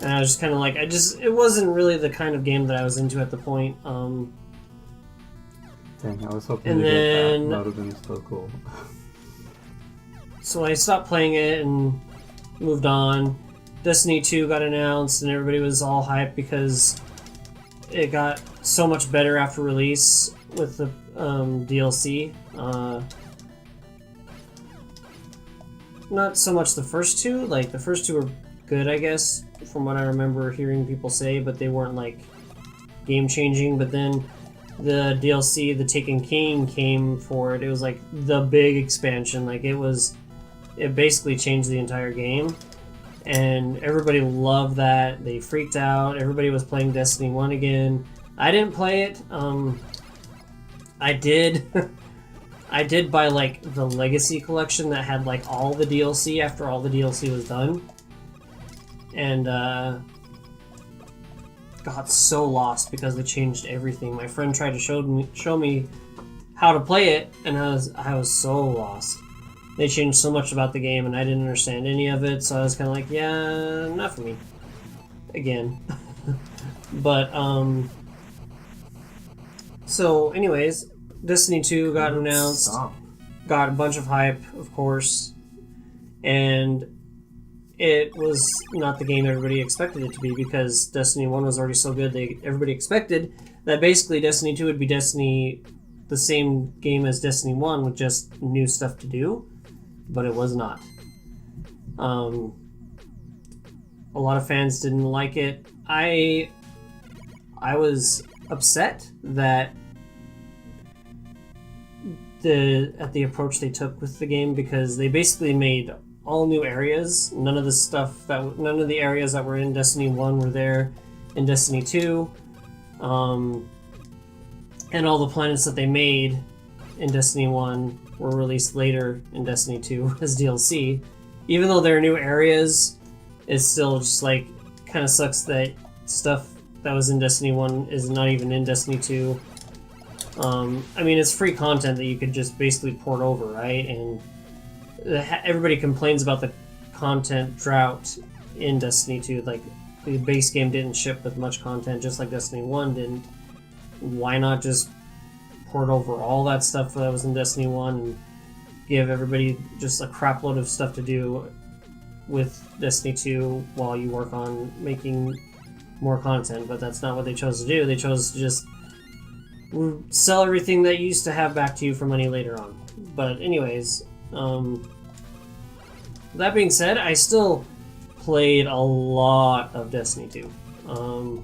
And I was just kind of like, it wasn't really the kind of game that I was into at the point. Dang, I was hoping and to then, get that. That would have been so cool. So I stopped playing it and moved on. Destiny 2 got announced and everybody was all hyped because it got so much better after release with the DLC. Not so much the first two. Like, the first two were good, I guess, from what I remember hearing people say, but they weren't, like, game-changing. But then the DLC, The Taken King, came for it. It was, like, the big expansion. Like, it basically changed the entire game. And everybody loved that. They freaked out. Everybody was playing Destiny 1 again. I didn't play it. I did... I did buy, like, the Legacy Collection that had, like, all the DLC after all the DLC was done. And, got so lost because they changed everything. My friend tried to show me how to play it, and I was so lost. They changed so much about the game, and I didn't understand any of it, so I was kind of like, yeah, not for me. Again. But, so, anyways, Destiny 2 got announced, got a bunch of hype, of course, and it was not the game everybody expected it to be because Destiny 1 was already so good. Everybody expected that basically Destiny 2 would be the same game as Destiny 1 with just new stuff to do, but it was not. A lot of fans didn't like it. I was upset that at the approach they took with the game because they basically made all new areas. None of the areas that were in Destiny 1 were there in Destiny 2. And all the planets that they made in Destiny 1 were released later in Destiny 2 as DLC. Even though they're new areas, it's still just like kind of sucks that stuff that was in Destiny 1 is not even in Destiny 2. I mean, it's free content that you could just basically port over, right? And everybody complains about the content drought in Destiny 2. Like, the base game didn't ship with much content, just like Destiny 1 didn't. Why not just port over all that stuff that was in Destiny 1 and give everybody just a crap load of stuff to do with Destiny 2 while you work on making more content, but that's not what they chose to do. They chose to just sell everything that you used to have back to you for money later on. But anyways, that being said, I still played a lot of Destiny 2.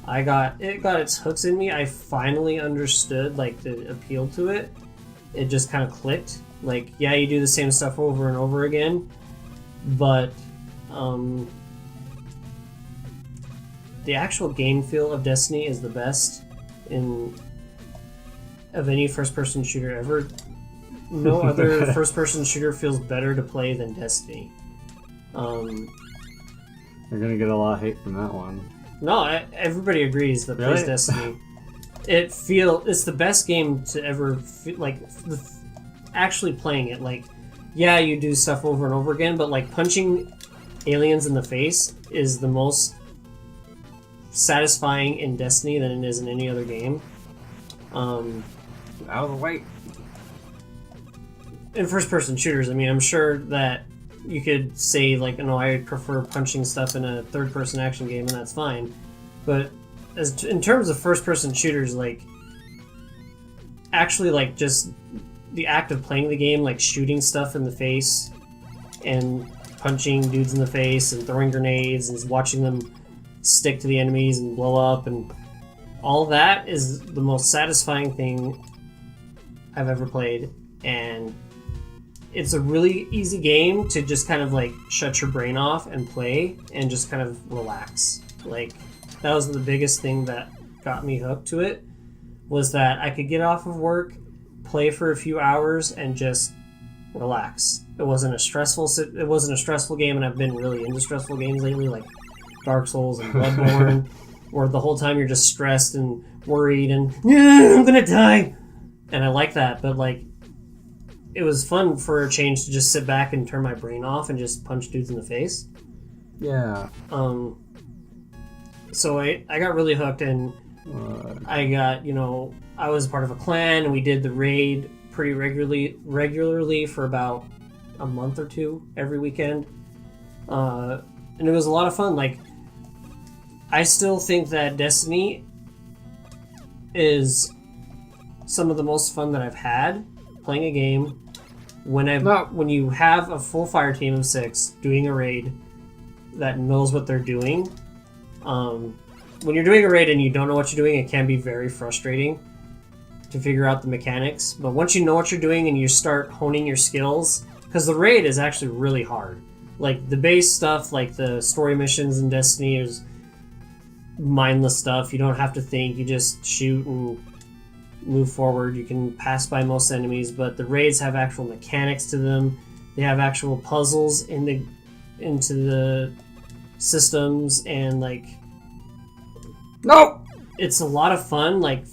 It got its hooks in me. I finally understood like the appeal to it. It just kind of clicked. Like, yeah, you do the same stuff over and over again, but the actual game feel of Destiny is the best of any first-person shooter ever. No other first-person shooter feels better to play than Destiny. You're gonna get a lot of hate from that one. No, everybody agrees that plays Destiny. It's the best game to ever actually playing it. Like, yeah, you do stuff over and over again, but like punching aliens in the face is the most satisfying in Destiny than it is in any other game. Out of the way. In first-person shooters, I mean, I'm sure that you could say, like, no, I prefer punching stuff in a third-person action game, and that's fine. But in terms of first-person shooters, like, actually, like, just the act of playing the game, like shooting stuff in the face and punching dudes in the face and throwing grenades and watching them stick to the enemies and blow up, and all that is the most satisfying thing I've ever played. And it's a really easy game to just kind of like shut your brain off and play and just kind of relax. Like, that was the biggest thing that got me hooked to it, was that I could get off of work, play for a few hours, and just relax. It wasn't a stressful game, and I've been really into stressful games lately, like Dark Souls and Bloodborne, where the whole time you're just stressed and worried and I'm gonna die. And I like that, but like, it was fun for a change to just sit back and turn my brain off and just punch dudes in the face. Yeah. So I got really hooked, and I got, I was part of a clan, and we did the raid pretty regularly for about a month or two every weekend. And it was a lot of fun. Like, I still think that Destiny is some of the most fun that I've had playing a game when you have a full fire team of 6 doing a raid that knows what they're doing. When you're doing a raid and you don't know what you're doing, it can be very frustrating to figure out the mechanics. But once you know what you're doing and you start honing your skills, because the raid is actually really hard. Like, the base stuff, like the story missions in Destiny, is mindless stuff. You don't have to think, you just shoot and move forward. You can pass by most enemies, but the raids have actual mechanics to them. They have actual puzzles into the systems, and like, it's a lot of fun, like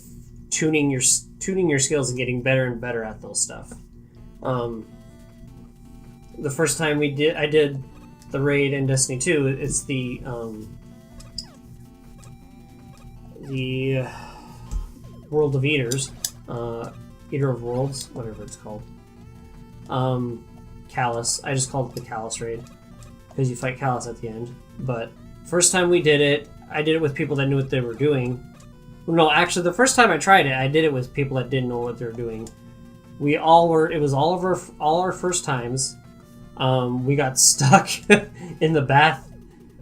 tuning your skills and getting better and better at those stuff. The first time I did the raid in Destiny 2, it's the World of Eaters, Eater of Worlds, whatever it's called. Callus. I just called it the Callus raid because you fight Callus at the end. But first time we did it, I did it with people that knew what they were doing. No, actually, the first time I tried it, I did it with people that didn't know what they were doing. It was all our first times. We got stuck in the bath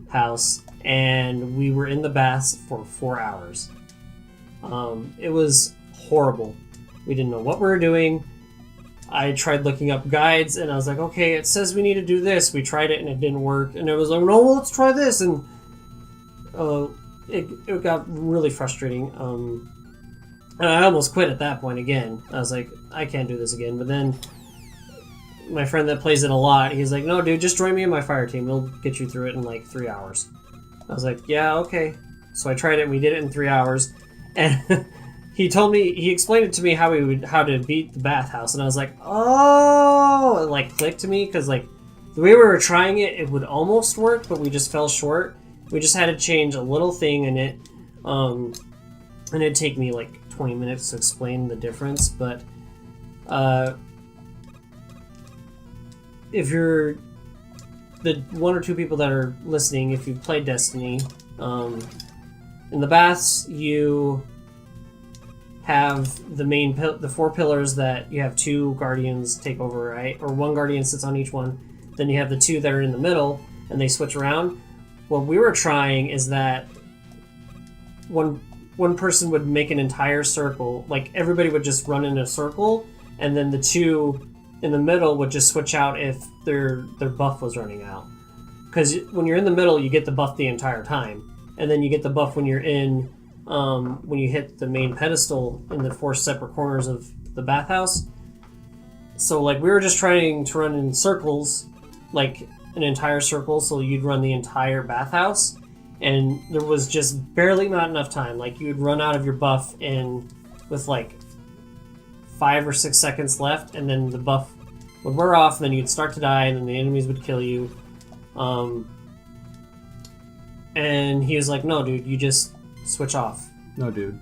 house, and we were in the baths for 4 hours. It was horrible. We didn't know what we were doing. I tried looking up guides, and I was like, okay, it says we need to do this. We tried it, and it didn't work. And it was like, no, well, let's try this. And it got really frustrating. And I almost quit at that point again. I was like, I can't do this again. But then my friend that plays it a lot, he's like, no, dude, just join me in my fire team. We'll get you through it in like 3 hours. I was like, yeah, okay. So I tried it, and we did it in 3 hours. And he explained it to me how to beat the bathhouse, and I was like, oh, it like clicked to me, because like the way we were trying it, it would almost work, but we just fell short. We just had to change a little thing in it, and it'd take me like 20 minutes to explain the difference. But the one or two people that are listening, if you've played Destiny, in the baths you have the 4 pillars that you have 2 guardians take over, right? Or 1 guardian sits on each one. Then you have the 2 that are in the middle, and they switch around. What we were trying is that one person would make an entire circle, like everybody would just run in a circle, and then the 2 in the middle would just switch out if their buff was running out. Because when you're in the middle, you get the buff the entire time, and then you get the buff when you're in when you hit the main pedestal in the 4 separate corners of the bathhouse. So like we were just trying to run in circles, like an entire circle, so you'd run the entire bathhouse, and there was just barely not enough time. Like you would run out of your buff in with like 5 or 6 seconds left, and then the buff would wear off, and then you'd start to die, and then the enemies would kill you. And he was like, "No, dude, you just switch off." No, dude.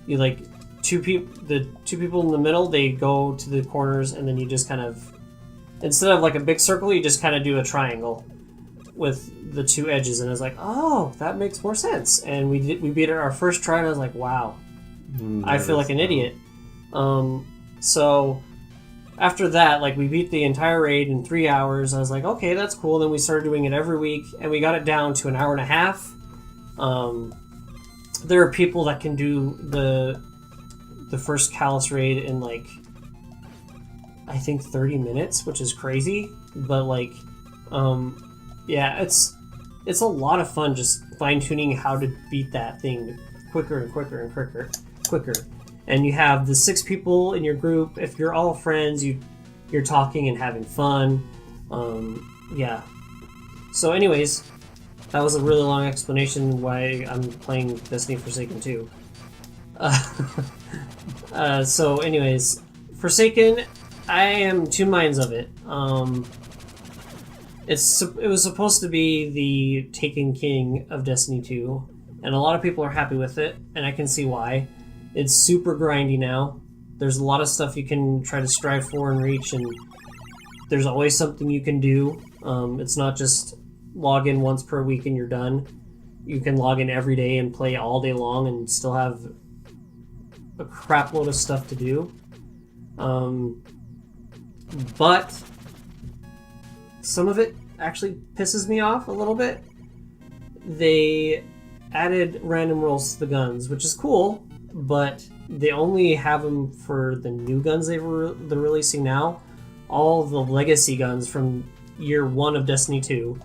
You like the 2 people in the middle, they go to the corners, and then you just kind of, instead of like a big circle, you just kind of do a triangle with the 2 edges. And I was like, "Oh, that makes more sense." And we beat it our first try, and I was like, "Wow, I feel like an idiot." So after that, like we beat the entire raid in 3 hours. I was like, okay, that's cool. Then we started doing it every week, and we got it down to an hour and a half. There are people that can do the first Callus raid in like, I think 30 minutes, which is crazy. But like, yeah, it's a lot of fun just fine-tuning how to beat that thing quicker and quicker and quicker. And you have the 6 people in your group. If you're all friends, you're talking and having fun. Yeah. So anyways, that was a really long explanation why I'm playing Destiny Forsaken 2. So anyways, Forsaken, I am 2 minds of it. It was supposed to be the Taken King of Destiny 2, and a lot of people are happy with it, and I can see why. It's super grindy now. There's a lot of stuff you can try to strive for and reach, and there's always something you can do. It's not just log in once per week and you're done. You can log in every day and play all day long and still have a crap load of stuff to do. But some of it actually pisses me off a little bit. They added random rolls to the guns, which is cool, but they only have them for the new guns they're releasing now. All the legacy guns from year 1 of Destiny 2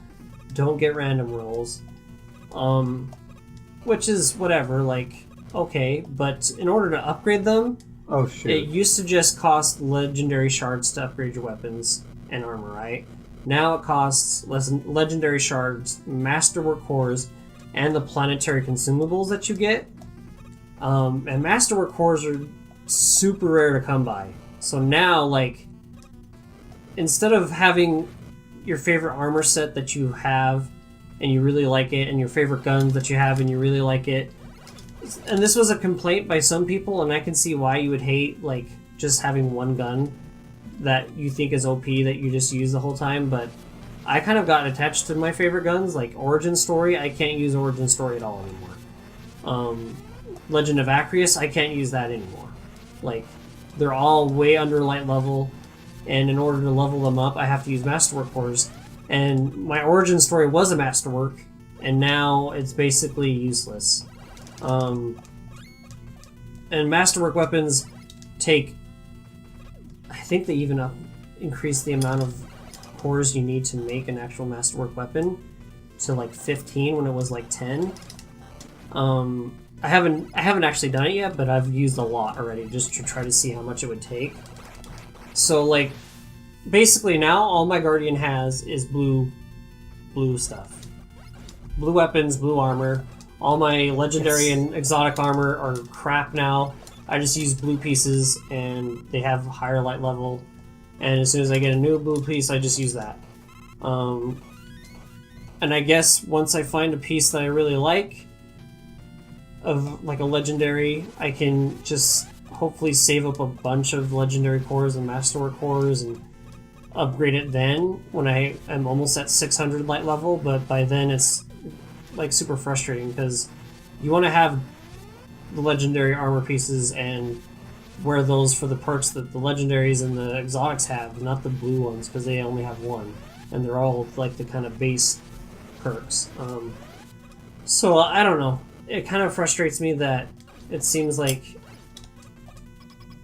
don't get random rolls, which is whatever, like, okay, but in order to upgrade them, oh shit, it used to just cost legendary shards to upgrade your weapons and armor, right? Now it costs legendary shards, masterwork cores, and the planetary consumables that you get. And masterwork cores are super rare to come by. So now, like, instead of having your favorite armor set that you have and you really like it, and your favorite guns that you have and you really like it, and this was a complaint by some people, and I can see why you would hate, like, just having one gun that you think is OP that you just use the whole time, but I kind of got attached to my favorite guns, like Origin Story. I can't use Origin Story at all anymore. Legend of Acreus, I can't use that anymore. Like, they're all way under light level, and in order to level them up, I have to use Masterwork cores. And my Origin Story was a Masterwork, and now it's basically useless. And Masterwork weapons take... I think they even increase the amount of cores you need to make an actual Masterwork weapon to like 15 when it was like 10. I haven't actually done it yet, but I've used a lot already just to try to see how much it would take. So like, basically now all my Guardian has is blue stuff. Blue weapons, blue armor. All my legendary and exotic armor are crap now. I just use blue pieces and they have higher light level. And as soon as I get a new blue piece, I just use that. And I guess once I find a piece that I really like, of like a legendary, I can just hopefully save up a bunch of legendary cores and masterwork cores and upgrade it then when I am almost at 600 light level, but by then it's like super frustrating because you want to have the legendary armor pieces and wear those for the perks that the legendaries and the exotics have, not the blue ones because they only have one, and they're all like the kind of base perks. So I don't know. It kind of frustrates me that it seems like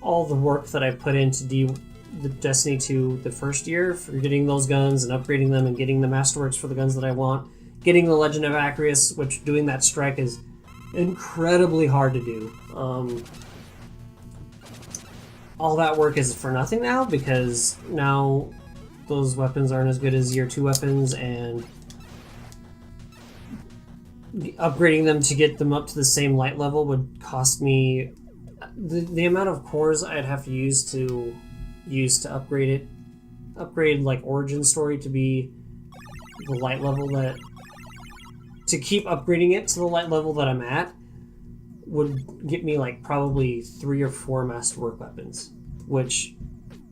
all the work that I put into the Destiny 2 the first year for getting those guns and upgrading them and getting the masterworks for the guns that I want, getting the Legend of Acreus, which doing that strike is incredibly hard to do. All that work is for nothing now because now those weapons aren't as good as year 2 weapons, and upgrading them to get them up to the same light level would cost me the amount of cores I'd have to use to upgrade like Origin Story to be the light level that to keep upgrading it to the light level that I'm at would get me like probably 3 or 4 masterwork weapons, which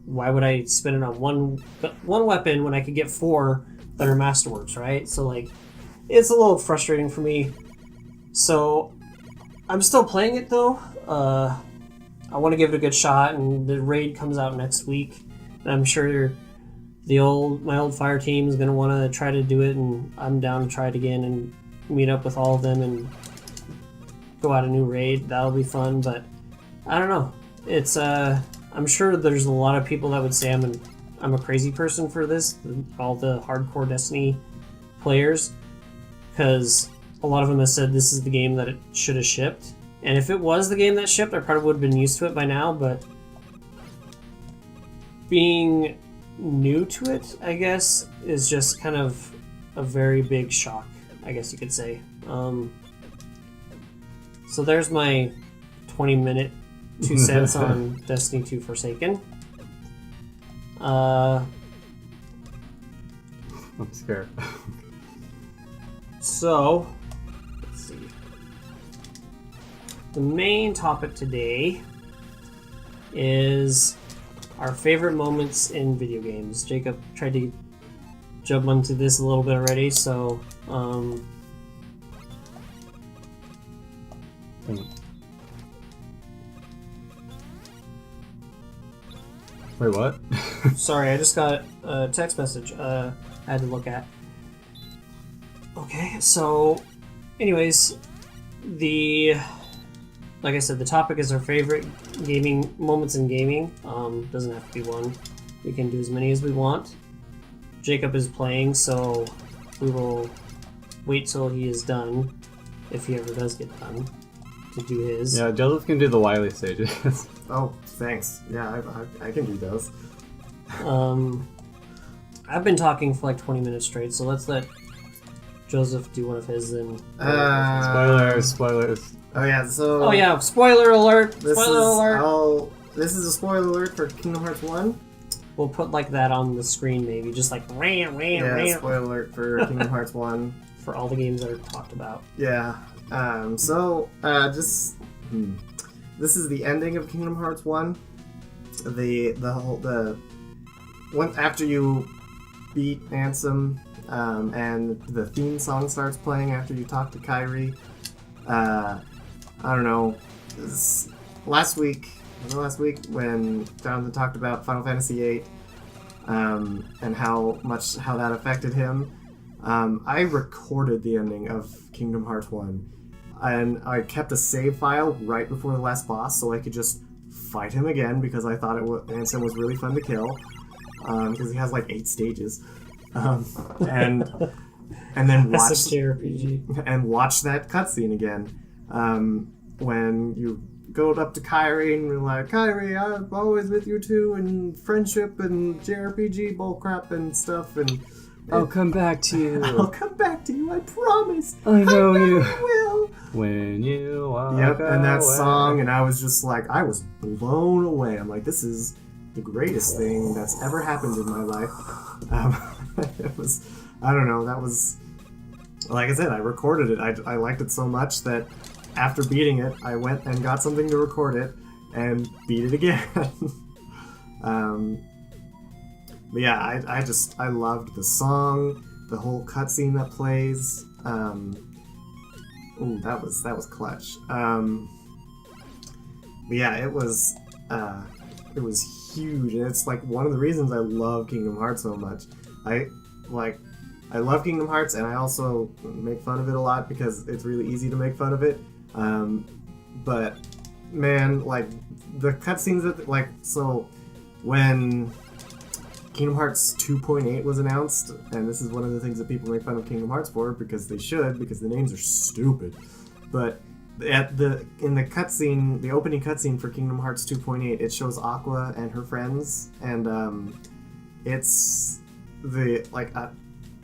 why would I spend it on one weapon when I could get 4 that are masterworks, right? So like it's a little frustrating for me. So I'm still playing it though. I want to give it a good shot, and the raid comes out next week, and I'm sure my old fire team is going to want to try to do it, and I'm down to try it again and meet up with all of them and go out a new raid. That'll be fun, but I don't know. It's I'm sure there's a lot of people that would say I'm a crazy person for this, all the hardcore Destiny players, because a lot of them have said this is the game that it should have shipped. And if it was the game that shipped, I probably would have been used to it by now, but being new to it, I guess, is just kind of a very big shock, I guess you could say. So there's my 20-minute 2 cents on Destiny 2 Forsaken. I'm scared. So, let's see. The main topic today is our favorite moments in video games. Jacob tried to jump onto this a little bit already, so Wait, what? sorry, I just got a text message I had to look at. Okay, so anyways, like I said, the topic is our favorite gaming moments in gaming. Doesn't have to be one. We can do as many as we want. Jacob is playing, so we will wait till he is done, if he ever does get done, to do his. Yeah, Joseph can do the Wily stages. Oh, thanks. Yeah, I can do those. I've been talking for like 20 minutes straight, so let's let Joseph do one of his then. Spoilers. Oh yeah, so... Oh yeah, spoiler alert! This is a spoiler alert for Kingdom Hearts 1. We'll put like that on the screen maybe, just like ram. Spoiler alert for Kingdom Hearts 1. For all the games that are talked about. Yeah. This is the ending of Kingdom Hearts 1. After you beat Ansem, and the theme song starts playing after you talk to Kairi. I don't know. Last week when Jonathan talked about Final Fantasy VIII, and how that affected him, I recorded the ending of Kingdom Hearts 1, and I kept a save file right before the last boss so I could just fight him again because I thought Ansem was really fun to kill, because he has like 8 stages, and then watch that cutscene again. When you go up to Kairi and you're like, Kairi, I'm always with you too, and friendship and JRPG bullcrap and stuff, and I'll come back to you. I'll come back to you, I promise. I know you will. When you walk Yep, and that away. song, and I was just like, I was blown away. I'm like, this is the greatest thing that's ever happened in my life. It was, I don't know, that was, like I said, I recorded it. I liked it so much that after beating it, I went and got something to record it and beat it again. But yeah, I loved the song, the whole cutscene that plays. Ooh, that was clutch. But yeah, it was huge, and it's like one of the reasons I love Kingdom Hearts so much. I love Kingdom Hearts, and I also make fun of it a lot because it's really easy to make fun of it. But man, like the cutscenes that so when Kingdom Hearts 2.8 was announced, and this is one of the things that people make fun of Kingdom Hearts for because they should, because the names are stupid. But in the cutscene, the opening cutscene for Kingdom Hearts 2.8, it shows Aqua and her friends, and it's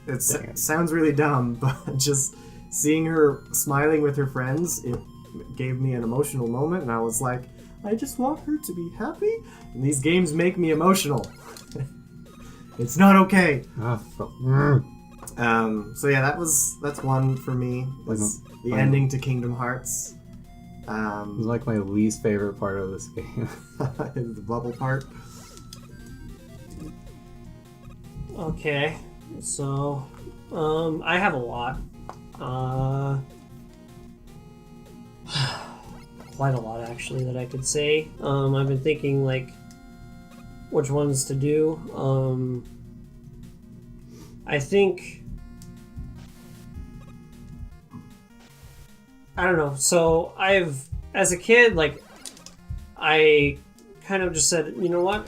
it sounds really dumb, but just seeing her smiling with her friends, it gave me an emotional moment, and I was like, I just want her to be happy. And these games make me emotional. It's not okay. So yeah, that's one for me. The ending to Kingdom Hearts. It's like my least favorite part of this game. The bubble part. Okay, so I have a lot. Quite a lot actually that I could say. I've been thinking like which ones to do. I think I don't know. So as a kid, like I kind of just said, you know what?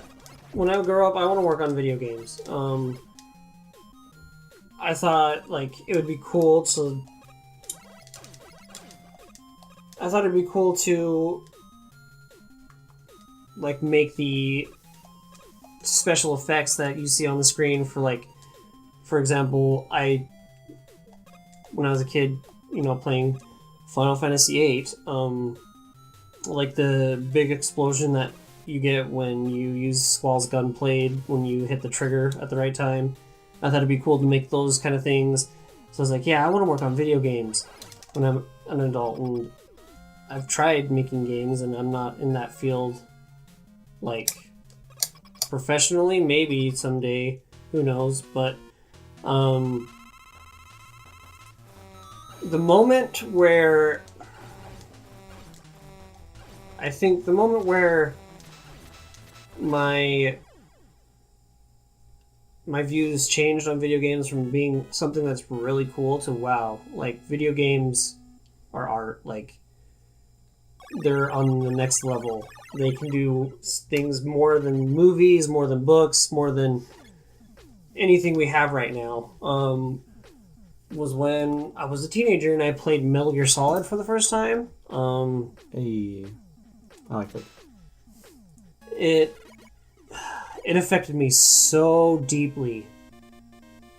When I grow up, I want to work on video games. I thought like it would be cool to. I thought it'd be cool to like make the special effects that you see on the screen for like, for example, when I was a kid, you know, playing Final Fantasy VIII, like the big explosion that you get when you use Squall's gunblade when you hit the trigger at the right time. I thought it'd be cool to make those kind of things. So I was like, yeah, I want to work on video games when I'm an adult, and I've tried making games, and I'm not in that field, like, professionally. Maybe someday, who knows, but, the moment where my views changed on video games from being something that's really cool to, wow, like, video games are art, like, they're on the next level. They can do things more than movies, more than books, more than anything we have right now. Was when I was a teenager and I played Metal Gear Solid for the first time. Hey, I like It it. affected me so deeply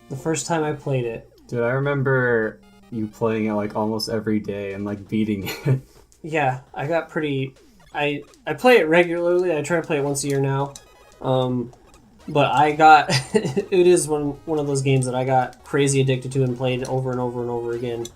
the first time I played it. Dude, I remember you playing it like almost every day and like beating it. Yeah, I got pretty... I play it regularly. I try to play it once a year now. But I got... it is one of those games that I got crazy addicted to and played over and over and over again.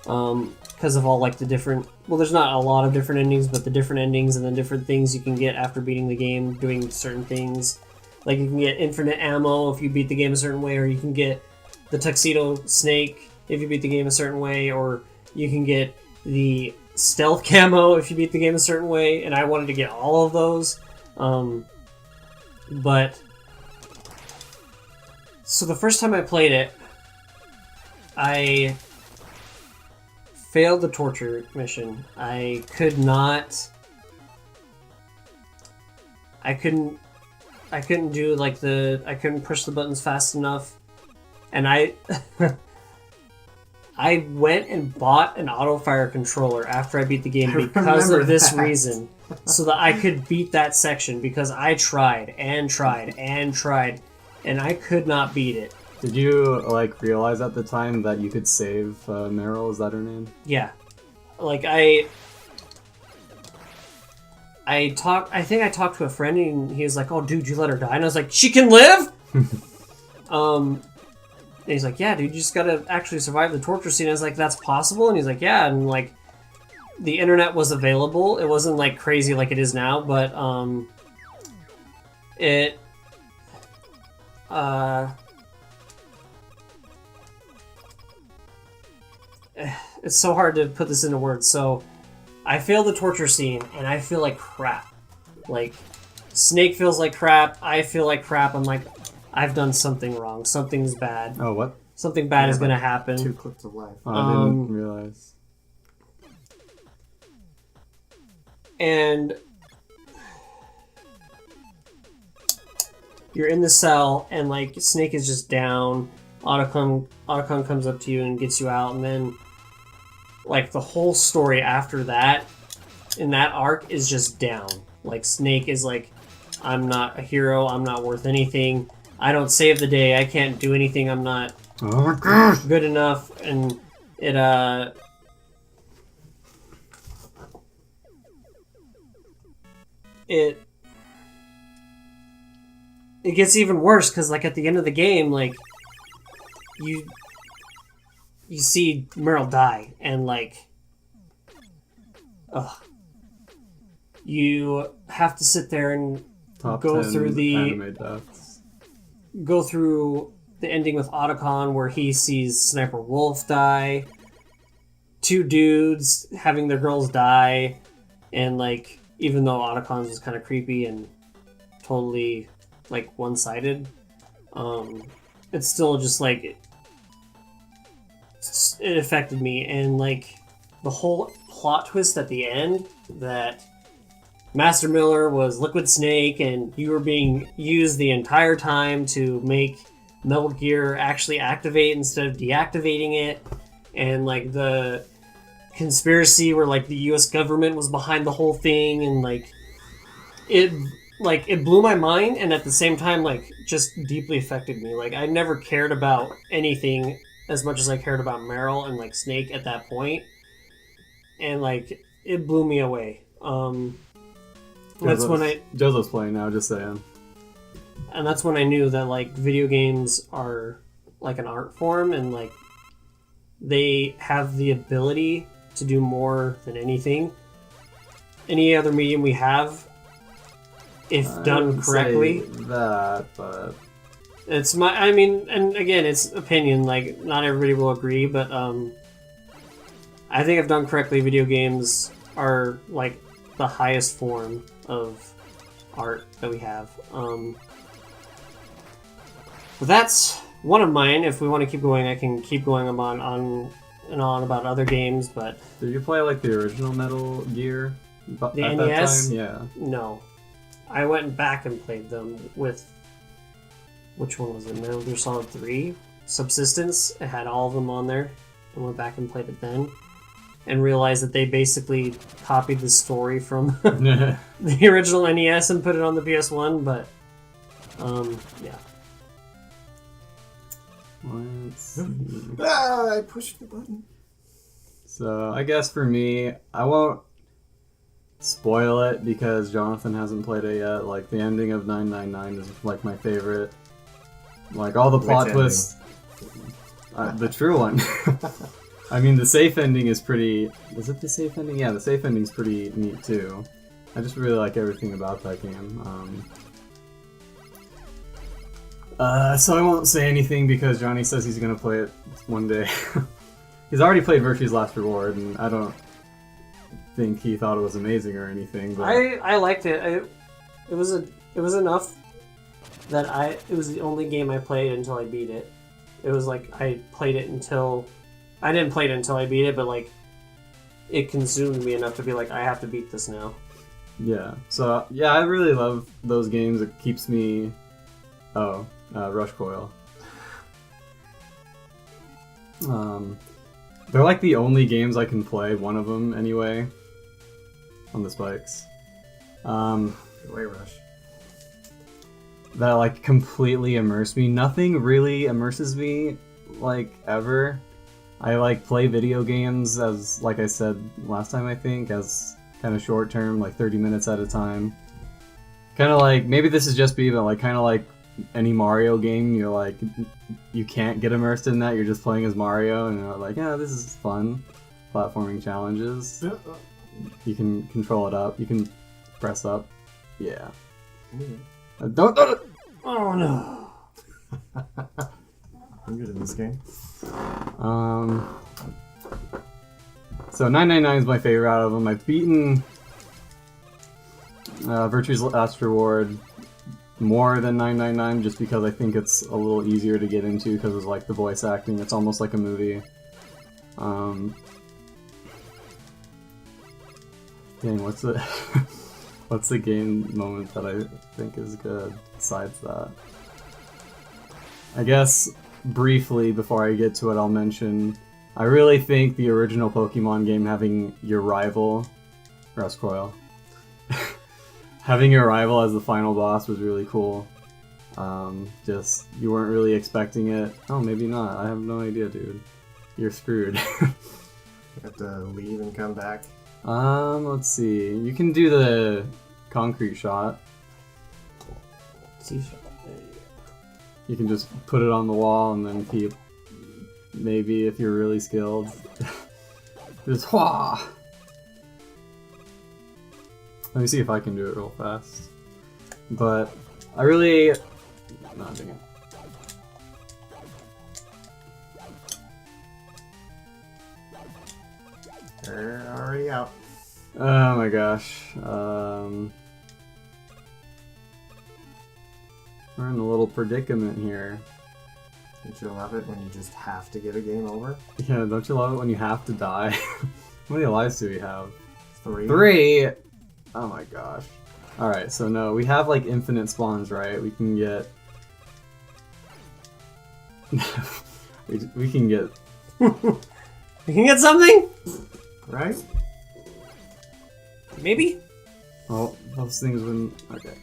Because of all like the different... Well, there's not a lot of different endings, but the different endings and the different things you can get after beating the game, doing certain things. Like you can get infinite ammo if you beat the game a certain way, or you can get the tuxedo snake if you beat the game a certain way, or you can get the stealth camo if you beat the game a certain way, and I wanted to get all of those. But so the first time I played it, I failed the torture mission. I couldn't do like I couldn't push the buttons fast enough, and I went and bought an auto-fire controller after I beat the game because of this reason. So that I could beat that section, because I tried and tried and tried, and I could not beat it. Did you, like, realize at the time that you could save Meryl? Is that her name? Yeah. Like, I think I talked to a friend, and he was like, oh, dude, you let her die? And I was like, she can live? And he's like, yeah, dude, you just gotta actually survive the torture scene. I was like, that's possible? And he's like, yeah, and, like, the internet was available. It wasn't, like, crazy like it is now, but, it's so hard to put this into words. So I failed the torture scene, and I feel like crap. Like, Snake feels like crap. I feel like crap. I'm like, I've done something wrong. Something's bad. Oh, what? Something bad is going to happen. 2 clips of life. Oh, I didn't realize. And you're in the cell, and like Snake is just down. Otacon comes up to you and gets you out, and then like the whole story after that in that arc is just down. Like Snake is like, I'm not a hero. I'm not worth anything. I don't save the day. I can't do anything. I'm not good enough, and it gets even worse because like at the end of the game, like you see Meryl die, and like you have to sit there and Top go 10 through the anime deaths. go through the ending with Otacon where he sees Sniper Wolf die, 2 dudes having their girls die, and like even though Otacon's is kind of creepy and totally like one-sided, it's still just like it affected me. And like the whole plot twist at the end that Master Miller was Liquid Snake and you were being used the entire time to make Metal Gear actually activate instead of deactivating it, and like the conspiracy where like the US government was behind the whole thing, and like it blew my mind, and at the same time like just deeply affected me. Like I never cared about anything as much as I cared about Meryl and like Snake at that point, and like it blew me away. That's when Joseph's playing now, just saying. And that's when I knew that like video games are like an art form, and like they have the ability to do more than any other medium we have, if done correctly. That, but it's I mean, and again, it's opinion. Like not everybody will agree, but I think if done correctly, video games are like the highest form of art that we have. But that's one of mine. If we want to keep going, I can keep going on and on about other games. But did you play like the original Metal Gear? The at NES? That time? Yeah. No, I went back and played them with, which one was it? Metal Gear Solid 3 Subsistence. It had all of them on there, and went back and played it then, and realized that they basically copied the story from the original NES and put it on the PS1. But yeah. Let's see. I pushed the button. So I guess for me, I won't spoil it because Jonathan hasn't played it yet. Like the ending of 999 is like my favorite. Like all the plot twists. The true one. I mean, the safe ending is pretty... Is it the safe ending? Yeah, the safe ending's pretty neat too. I just really like everything about that game. So I won't say anything because Johnny says he's gonna play it one day. He's already played Virtue's Last Reward, and I don't think he thought it was amazing or anything. But I liked it. It was enough that it was the only game I played until I beat it. It was like I played it until I didn't play it until I beat it, but like it consumed me enough to be like I have to beat this now. Yeah. So yeah, I really love those games. It keeps me. Rush Coil. They're like the only games I can play, one of them anyway, on the spikes. Way Rush. That like completely immerse me. Nothing really immerses me like ever. I like play video games as, like I said last time I think, as kind of short term, like 30 minutes at a time. Kind of like, maybe this is just me, but like kind of like any Mario game, you're like, you can't get immersed in that, you're just playing as Mario, and you're like, yeah, this is fun. Platforming challenges. You can control it up, you can press up. Yeah. Don't. Oh no. good in this game. So 999 is my favorite out of them. I've beaten Virtue's Last Reward more than 999 just because I think it's a little easier to get into because of like the voice acting. It's almost like a movie. Dang, what's the what's the game moment that I think is good besides that? I guess briefly before I get to it, I'll mention I really think the original Pokemon game having your rival, Ruscoil, having your rival as the final boss was really cool. Just, you weren't really expecting it. Oh, maybe not. I have no idea, dude. You're screwed. You have to leave and come back. Let's see. You can do the concrete shot. You can just put it on the wall and then keep. Maybe if you're really skilled. Just wah! Let me see if I can do it real fast. But I really. No, dang it. They're already out. Oh my gosh. We're in a little predicament here. Don't you love it when you just have to get a game over? Yeah, don't you love it when you have to die? How many lives do we have? 3. 3! Oh my gosh. Alright, so no, we have like infinite spawns, right? We can get... we can get... You can get something? Right? Maybe? Oh, those things wouldn't... Okay.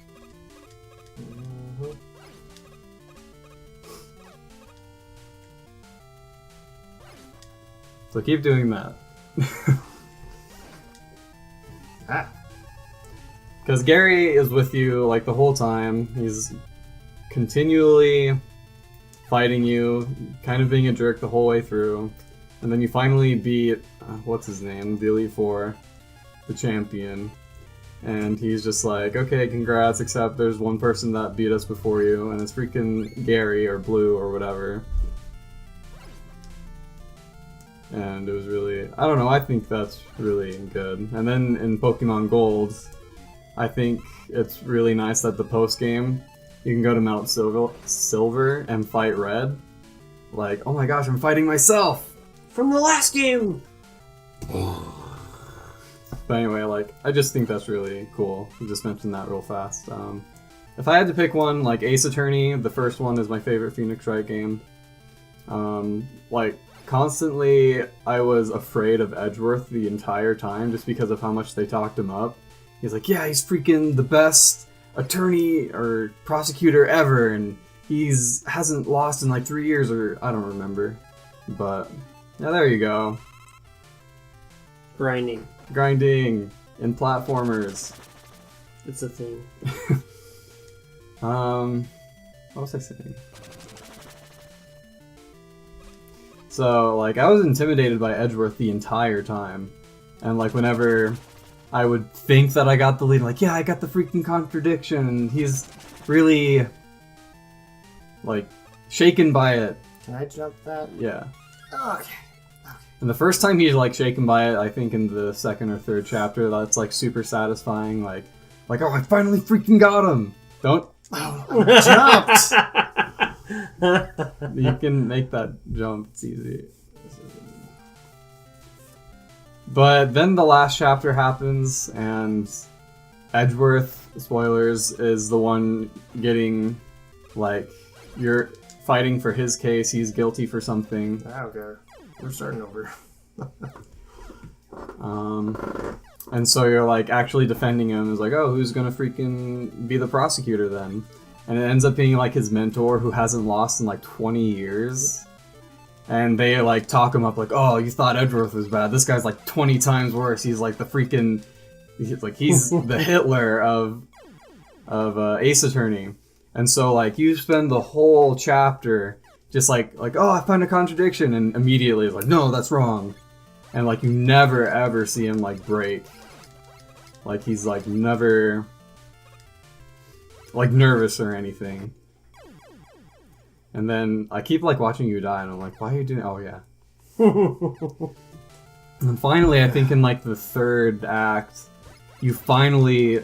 So keep doing that. Ah. Because Gary is with you like the whole time. He's continually fighting you, kind of being a jerk the whole way through. And then you finally beat, what's his name? The Elite Four, the champion. And he's just like, okay, congrats, except there's one person that beat us before you, and it's freaking Gary or Blue or whatever. And it was really, I don't know, I think that's really good. And then in Pokemon Gold, I think it's really nice that the post-game, you can go to Mount Silver and fight Red. Like, oh my gosh, I'm fighting myself! From the last game! But anyway, like, I just think that's really cool. I just mentioned that real fast. If I had to pick one, like Ace Attorney, the first one is my favorite Phoenix Wright game. Like, constantly, I was afraid of Edgeworth the entire time just because of how much they talked him up. He's like, yeah, he's freaking the best attorney or prosecutor ever, and hasn't lost in like 3 years, or I don't remember. But, yeah, there you go. Grinding. Grinding in platformers. It's a thing. What was I saying? So, like, I was intimidated by Edgeworth the entire time. And, like, whenever I would think that I got the lead, like, yeah, I got the freaking contradiction, and he's really, like, shaken by it. Can I jump that? Yeah. Okay. And the first time he's, like, shaken by it, I think in the second or third chapter, that's, like, super satisfying. Like, oh, I finally freaking got him! Don't... Jumped! You can make that jump, it's easy. But then the last chapter happens, and Edgeworth, spoilers, is the one getting, like, you're fighting for his case, he's guilty for something. Okay. We're starting over. And so you're, like, actually defending him. It's like, oh, who's gonna freaking be the prosecutor then? And it ends up being, like, his mentor who hasn't lost in, like, 20 years. And they, like, talk him up, like, oh, you thought Edgeworth was bad. This guy's, like, 20 times worse. He's, like, the freaking... He's the Hitler of Ace Attorney. And so, like, you spend the whole chapter just, like, oh, I found a contradiction. And immediately it's like, no, that's wrong. And, like, you never, ever see him, like, break. Like, he's, like, never... like, nervous or anything. And then I keep like watching you die, and I'm like, why are you doing? Oh yeah. And finally, I think in like the third act, you finally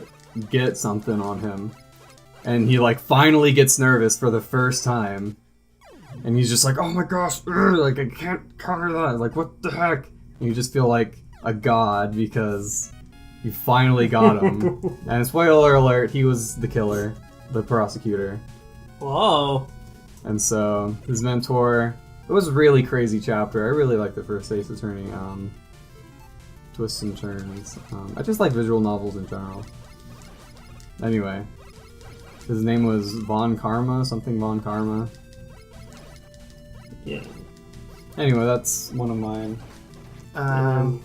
get something on him, and he like finally gets nervous for the first time, and he's just like, oh my gosh, like I can't counter that, like what the heck? And you just feel like a god because you finally got him. And spoiler alert, he was the killer, the prosecutor. Whoa. And so his mentor, it was a really crazy chapter. I really like the first Ace Attorney twists and turns. I just like visual novels in general. Anyway, his name was Von Karma, something Von Karma. Yeah. Anyway, that's one of mine. I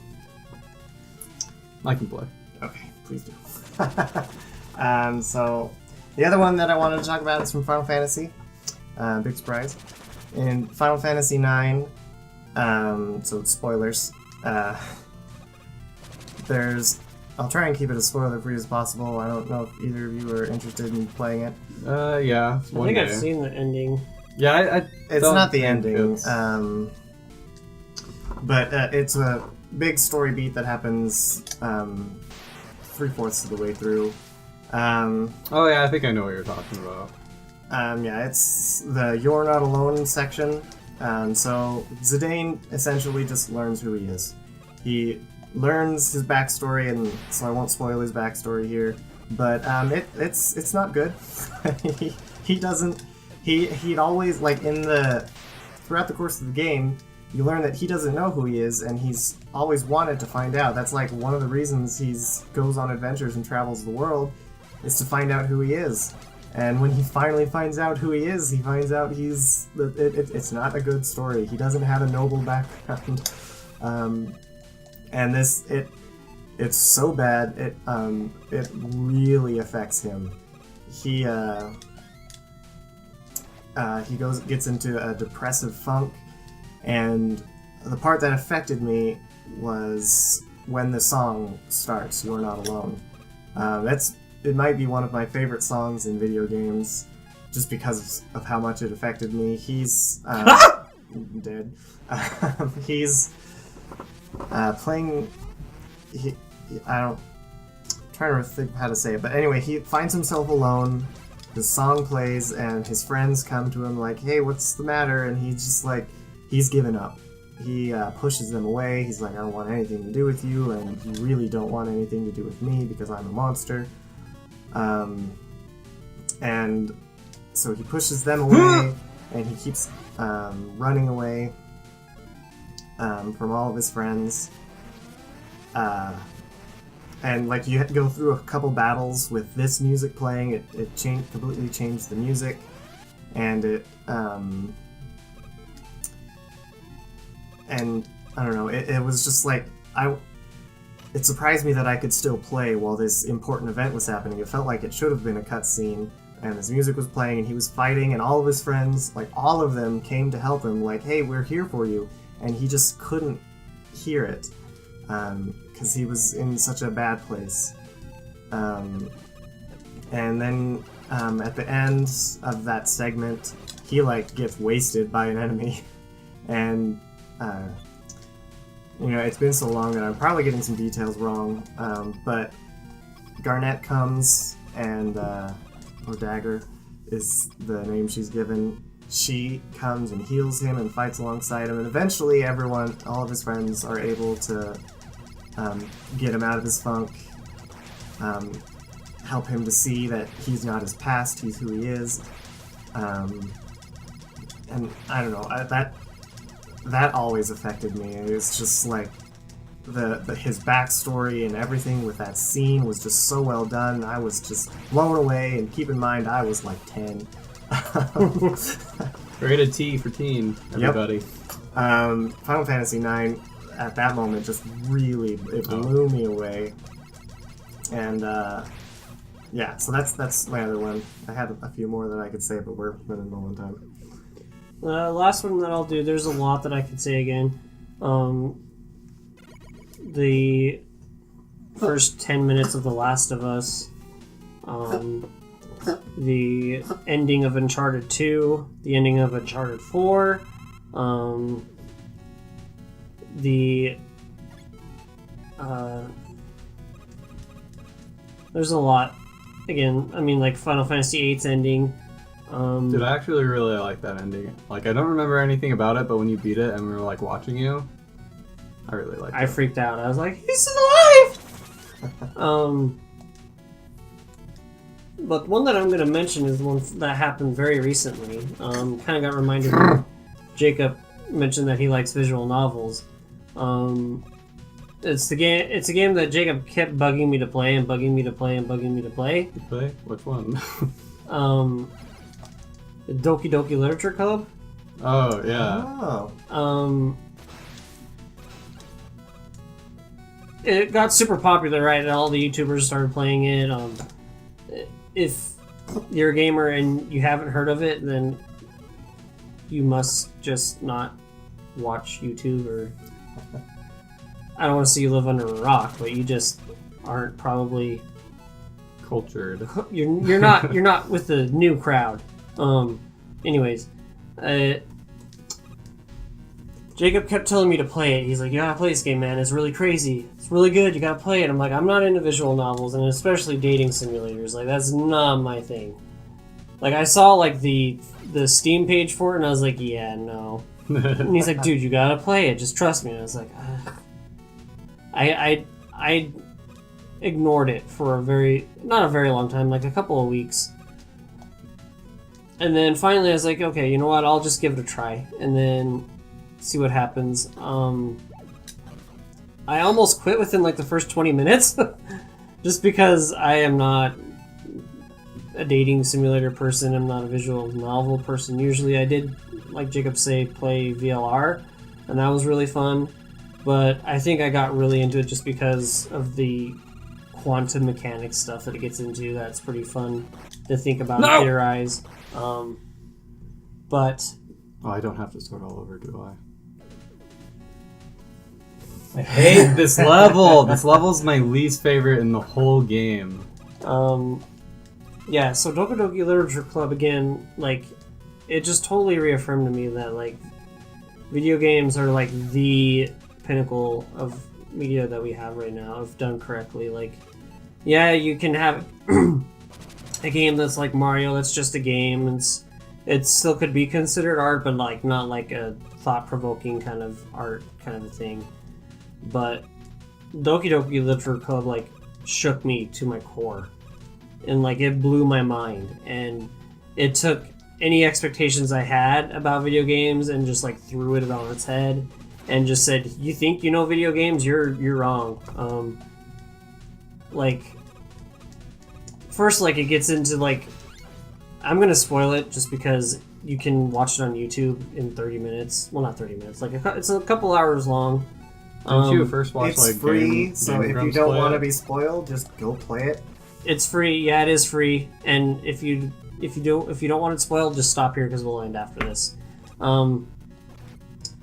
can play. Okay, please do. So the other one that I wanted to talk about is from Final Fantasy. Big surprise. In Final Fantasy IX, so spoilers. I'll try and keep it as spoiler-free as possible. I don't know if either of you are interested in playing it. Yeah. I think I've seen the ending. Yeah, it's not the ending. But it's a big story beat that happens 3/4 of the way through. Oh yeah, I think I know what you're talking about. Yeah, it's the You're Not Alone section. So Zidane essentially just learns who he is. He learns his backstory, and so I won't spoil his backstory here. But it's not good. He'd always, like, throughout the course of the game, you learn that he doesn't know who he is, and he's always wanted to find out. That's like one of the reasons he goes on adventures and travels the world, is to find out who he is. And when he finally finds out who he is, he finds out it's not a good story. He doesn't have a noble background. And it's so bad, it really affects him. He gets into a depressive funk, and the part that affected me was when the song starts, You're Not Alone. It might be one of my favorite songs in video games, just because of how much it affected me. He's dead. He's playing. I'm trying to think how to say it, but anyway, he finds himself alone. The song plays, and his friends come to him like, "Hey, what's the matter?" And he's just like, he's given up. He pushes them away. He's like, "I don't want anything to do with you, and you really don't want anything to do with me because I'm a monster." And so he pushes them away, and he keeps running away from all of his friends. And like you go through a couple battles with this music playing, it completely changed the music, and and I don't know, it was just like it surprised me that I could still play while this important event was happening. It felt like it should have been a cutscene, and this music was playing, and he was fighting, and all of his friends, like all of them, came to help him, like, "Hey, we're here for you," and he just couldn't hear it. Because he was in such a bad place. And then at the end of that segment, he like gets wasted by an enemy. And it's been so long that I'm probably getting some details wrong. But Garnet comes, and or Dagger is the name she's given. She comes and heals him and fights alongside him, and eventually all of his friends are able to get him out of his funk, help him to see that he's not his past, he's who he is. And I don't know, that always affected me. It was just like his backstory and everything with that scene was just so well done. I was just blown away, and keep in mind I was like 10. Rated T for teen, everybody. Yep. Final Fantasy IX at that moment just really blew me away, and yeah. So that's my other one. I had a few more that I could say, but we're running low on time. Last one that I'll do. There's a lot that I could say again. The first 10 minutes of The Last of Us. the ending of Uncharted 2, the ending of Uncharted 4, there's a lot. Again, I mean, like Final Fantasy VIII's ending. Dude, I actually really like that ending. Like, I don't remember anything about it, but when you beat it and we were like watching you, I really liked it. I freaked out. I was like, he's alive! But one that I'm going to mention is one that happened very recently. Kind of got reminded when Jacob mentioned that he likes visual novels. It's a game that Jacob kept bugging me to play and bugging me to play and bugging me to play. Play? Which one? Doki Doki Literature Club. Oh, yeah. Oh. It got super popular, right? And all the YouTubers started playing it. If you're a gamer and you haven't heard of it, then you must just not watch YouTube, or I don't want to see you live under a rock, but you just aren't probably Cultured. you're not with the new crowd. Anyways, Jacob kept telling me to play it. He's like, you gotta play this game, man. It's really crazy. It's really good. You gotta play it. I'm like, I'm not into visual novels, and especially dating simulators. Like, that's not my thing. Like, I saw, like, the Steam page for it, and I was like, yeah, no. And he's like, dude, you gotta play it. Just trust me. And I was like, I ignored it for not a very long time, like a couple of weeks. And then finally I was like, okay, you know what? I'll just give it a try. And then see what happens. I almost quit within like the first 20 minutes just because I am not a dating simulator person. I'm not a visual novel person. Usually I did, like Jacob say, play VLR, and that was really fun. But I think I got really into it just because of the quantum mechanics stuff that it gets into. That's pretty fun to think about and theorize. But Oh, I don't have to start all over, do I? I hate this level! This level's my least favorite in the whole game. Yeah, so Doki Doki Literature Club, again, like, it just totally reaffirmed to me that, like, video games are, like, the pinnacle of media that we have right now, if done correctly. Like, yeah, you can have a game that's like Mario, that's just a game, and it still could be considered art, but like not like a thought-provoking kind of art kind of a thing. But Doki Doki Literature Club like shook me to my core, and like it blew my mind, and it took any expectations I had about video games and just like threw it on its head and just said, you think you know video games? You're wrong. Like, first, like, it gets into, like, I'm gonna spoil it just because you can watch it on YouTube in 30 minutes. Well, not 30 minutes. Like, it's a couple hours long. Didn't you first watch, It's like, free, so if you Grumps don't play want to it? be spoiled, just go play it. It's free. Yeah, it is free. And if you don't want it spoiled, just stop here because we'll end after this.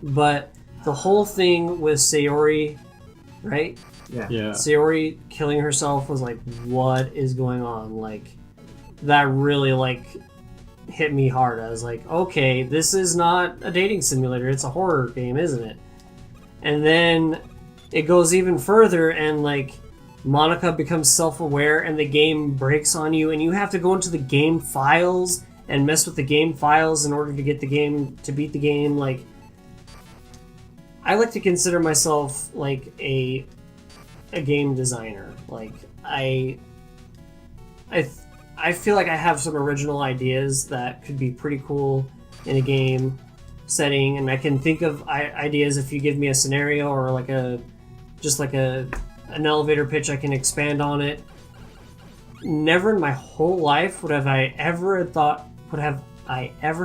But the whole thing with Sayori, right? Yeah. Sayori killing herself was like, what is going on? Like, that really like hit me hard. I was like, okay, this is not a dating simulator, it's a horror game, isn't it? And then it goes even further, and like Monica becomes self-aware and the game breaks on you, and you have to go into the game files and mess with the game files in order to get the game, to beat the game. Like, I like to consider myself like a game designer. Like, I feel like I have some original ideas that could be pretty cool in a game setting, and I can think of ideas if you give me a scenario or like an elevator pitch. I can expand on it. Never in my whole life would I ever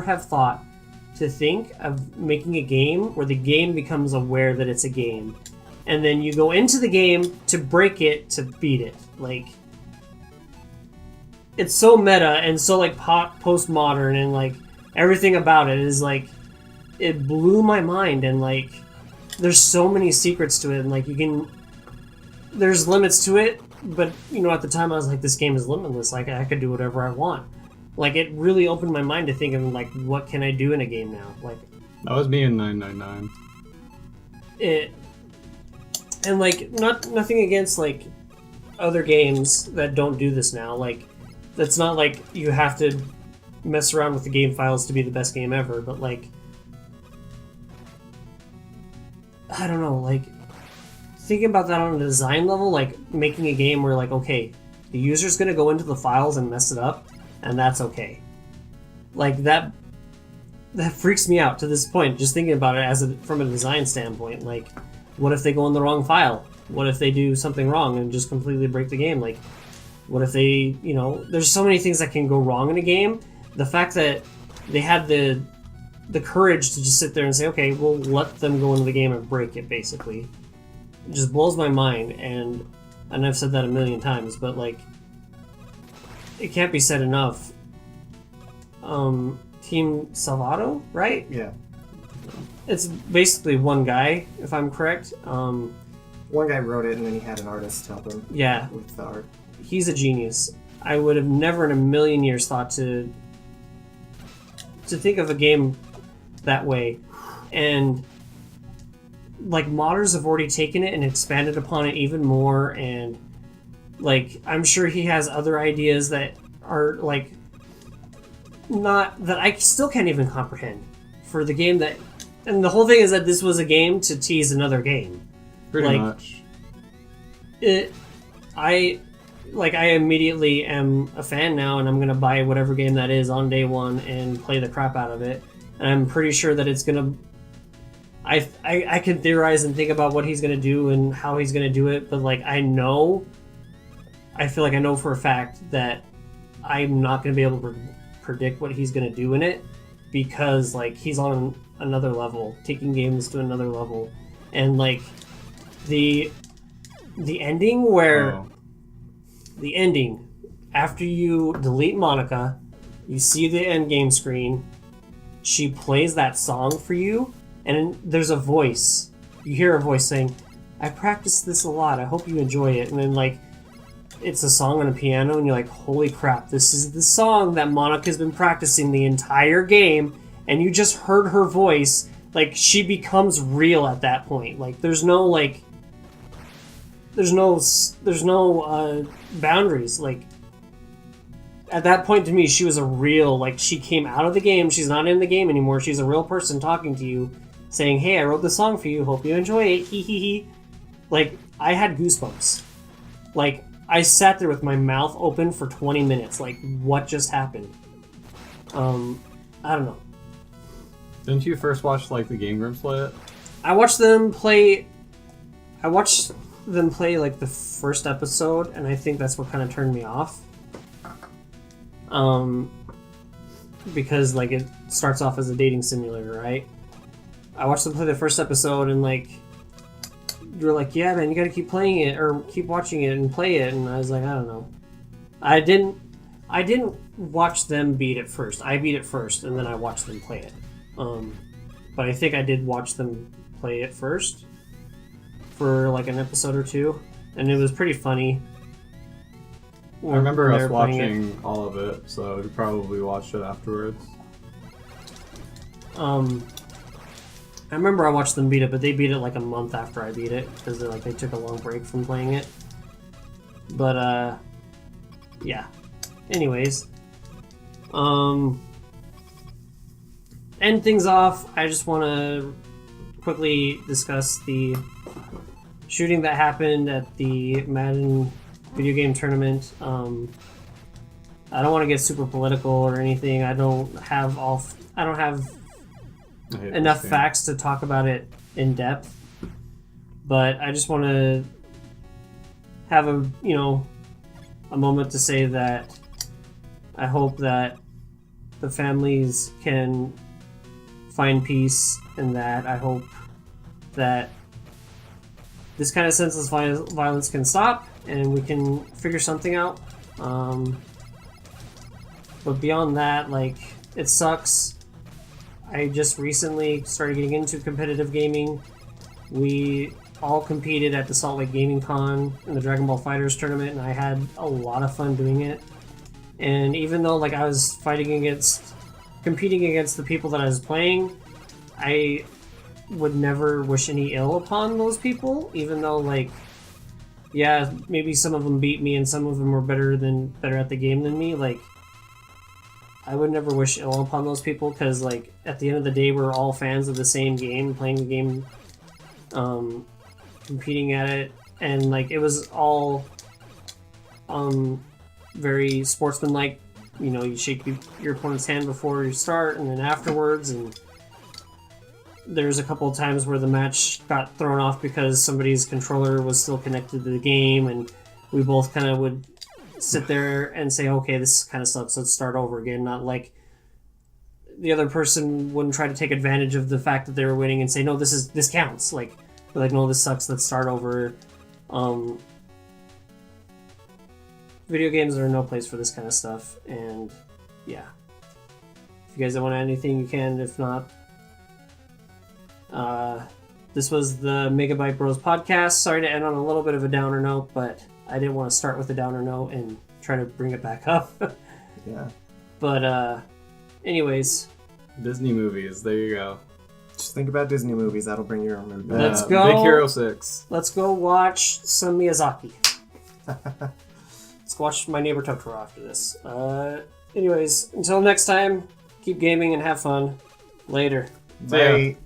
have thought to think of making a game where the game becomes aware that it's a game, and then you go into the game to break it to beat it. Like, it's so meta and so like postmodern, and like everything about it is like, it blew my mind. And like, there's so many secrets to it, and like there's limits to it, but you know, at the time I was like, this game is limitless. Like I could do whatever I want. Like it really opened my mind to thinking like, what can I do in a game now? Like That was me in 999. it, and like nothing against like other games that don't do this now. Like that's not like you have to mess around with the game files to be the best game ever. But like, I don't know, like. Thinking about that on a design level, like making a game where like, okay, the user's gonna go into the files and mess it up, and that's okay. Like that freaks me out to this point, just thinking about it from a design standpoint. Like, what if they go in the wrong file? What if they do something wrong and just completely break the game? Like, what if they, you know, there's so many things that can go wrong in a game. The fact that they had the courage to just sit there and say, okay, we'll let them go into the game and break it, basically. It just blows my mind, and I've said that a million times, but like it can't be said enough. Team Salvato, right? Yeah. It's basically one guy, if I'm correct. One guy wrote it, and then he had an artist help him. Yeah, with the art. He's a genius. I would have never in a million years thought to think of a game that way, and like modders have already taken it and expanded upon it even more, and like I'm sure he has other ideas that are like not that I still can't even comprehend for the game that, and the whole thing is that this was a game to tease another game. Pretty much. I immediately am a fan now, and I'm gonna buy whatever game that is on day one and play the crap out of it, and I'm pretty sure that it's gonna I can theorize and think about what he's going to do and how he's going to do it, but like I feel like I know for a fact that I'm not going to be able to predict what he's going to do in it, because like he's on another level, taking games to another level, and like the ending where the ending after you delete Monica, you see the end game screen, she plays that song for you. And there's a voice. You hear a voice saying, I practiced this a lot. I hope you enjoy it. And then, like, it's a song on a piano, and you're like, holy crap, this is the song that Monica's been practicing the entire game. And you just heard her voice. Like, she becomes real at that point. Like, there's no boundaries. Like, at that point, to me, she was a real, like, she came out of the game. She's not in the game anymore. She's a real person talking to you, saying, hey, I wrote the song for you. Hope you enjoy it. Hee hee hee. Like, I had goosebumps. Like, I sat there with my mouth open for 20 minutes. Like, what just happened? I don't know. Didn't you first watch, like, the Game Grumps play it? I watched them play, like, the first episode, and I think that's what kind of turned me off. Because, like, it starts off as a dating simulator, right? I watched them play the first episode, and, like, you were like, yeah, man, you gotta keep playing it, or keep watching it and play it, and I was like, I don't know. I didn't watch them beat it first. I beat it first, and then I watched them play it. But I think I did watch them play it first for, like, an episode or two, and it was pretty funny. I remember us watching all of it, so you probably watched it afterwards. I remember I watched them beat it, but they beat it like a month after I beat it, because they took a long break from playing it. But, yeah. Anyways. End things off, I just want to quickly discuss the shooting that happened at the Madden video game tournament. I don't want to get super political or anything. I don't have enough facts to talk about it in depth, but I just want to have a moment to say that I hope that the families can find peace, and that I hope that this kind of senseless violence can stop and we can figure something out. But beyond that, like, it sucks. I just recently started getting into competitive gaming. We all competed at the Salt Lake Gaming Con in the Dragon Ball Fighters tournament, and I had a lot of fun doing it. And even though like I was competing against the people that I was playing, I would never wish any ill upon those people, even though like, yeah, maybe some of them beat me and some of them were better at the game than me. Like, I would never wish ill upon those people because like at the end of the day, we're all fans of the same game, playing the game, competing at it, and like it was all very sportsmanlike. You know, you shake your opponent's hand before you start and then afterwards, and there's a couple of times where the match got thrown off because somebody's controller was still connected to the game, and we both kind of would sit there and say, okay, this kind of sucks, let's start over again. Not like the other person wouldn't try to take advantage of the fact that they were winning and say, no, this counts. Like, they're like, no, this sucks, let's start over. Video games are no place for this kind of stuff, and yeah. If you guys don't want anything, you can. If not, this was the Megabyte Bros podcast. Sorry to end on a little bit of a downer note, but I didn't want to start with a downer note and try to bring it back up. Yeah. But anyways, Disney movies. There you go. Just think about Disney movies. That'll bring your mood back. Let's go. Big Hero 6. Let's go watch some Miyazaki. Let's watch My Neighbor Totoro after this. Anyways, until next time, keep gaming and have fun. Later. See ya. Bye.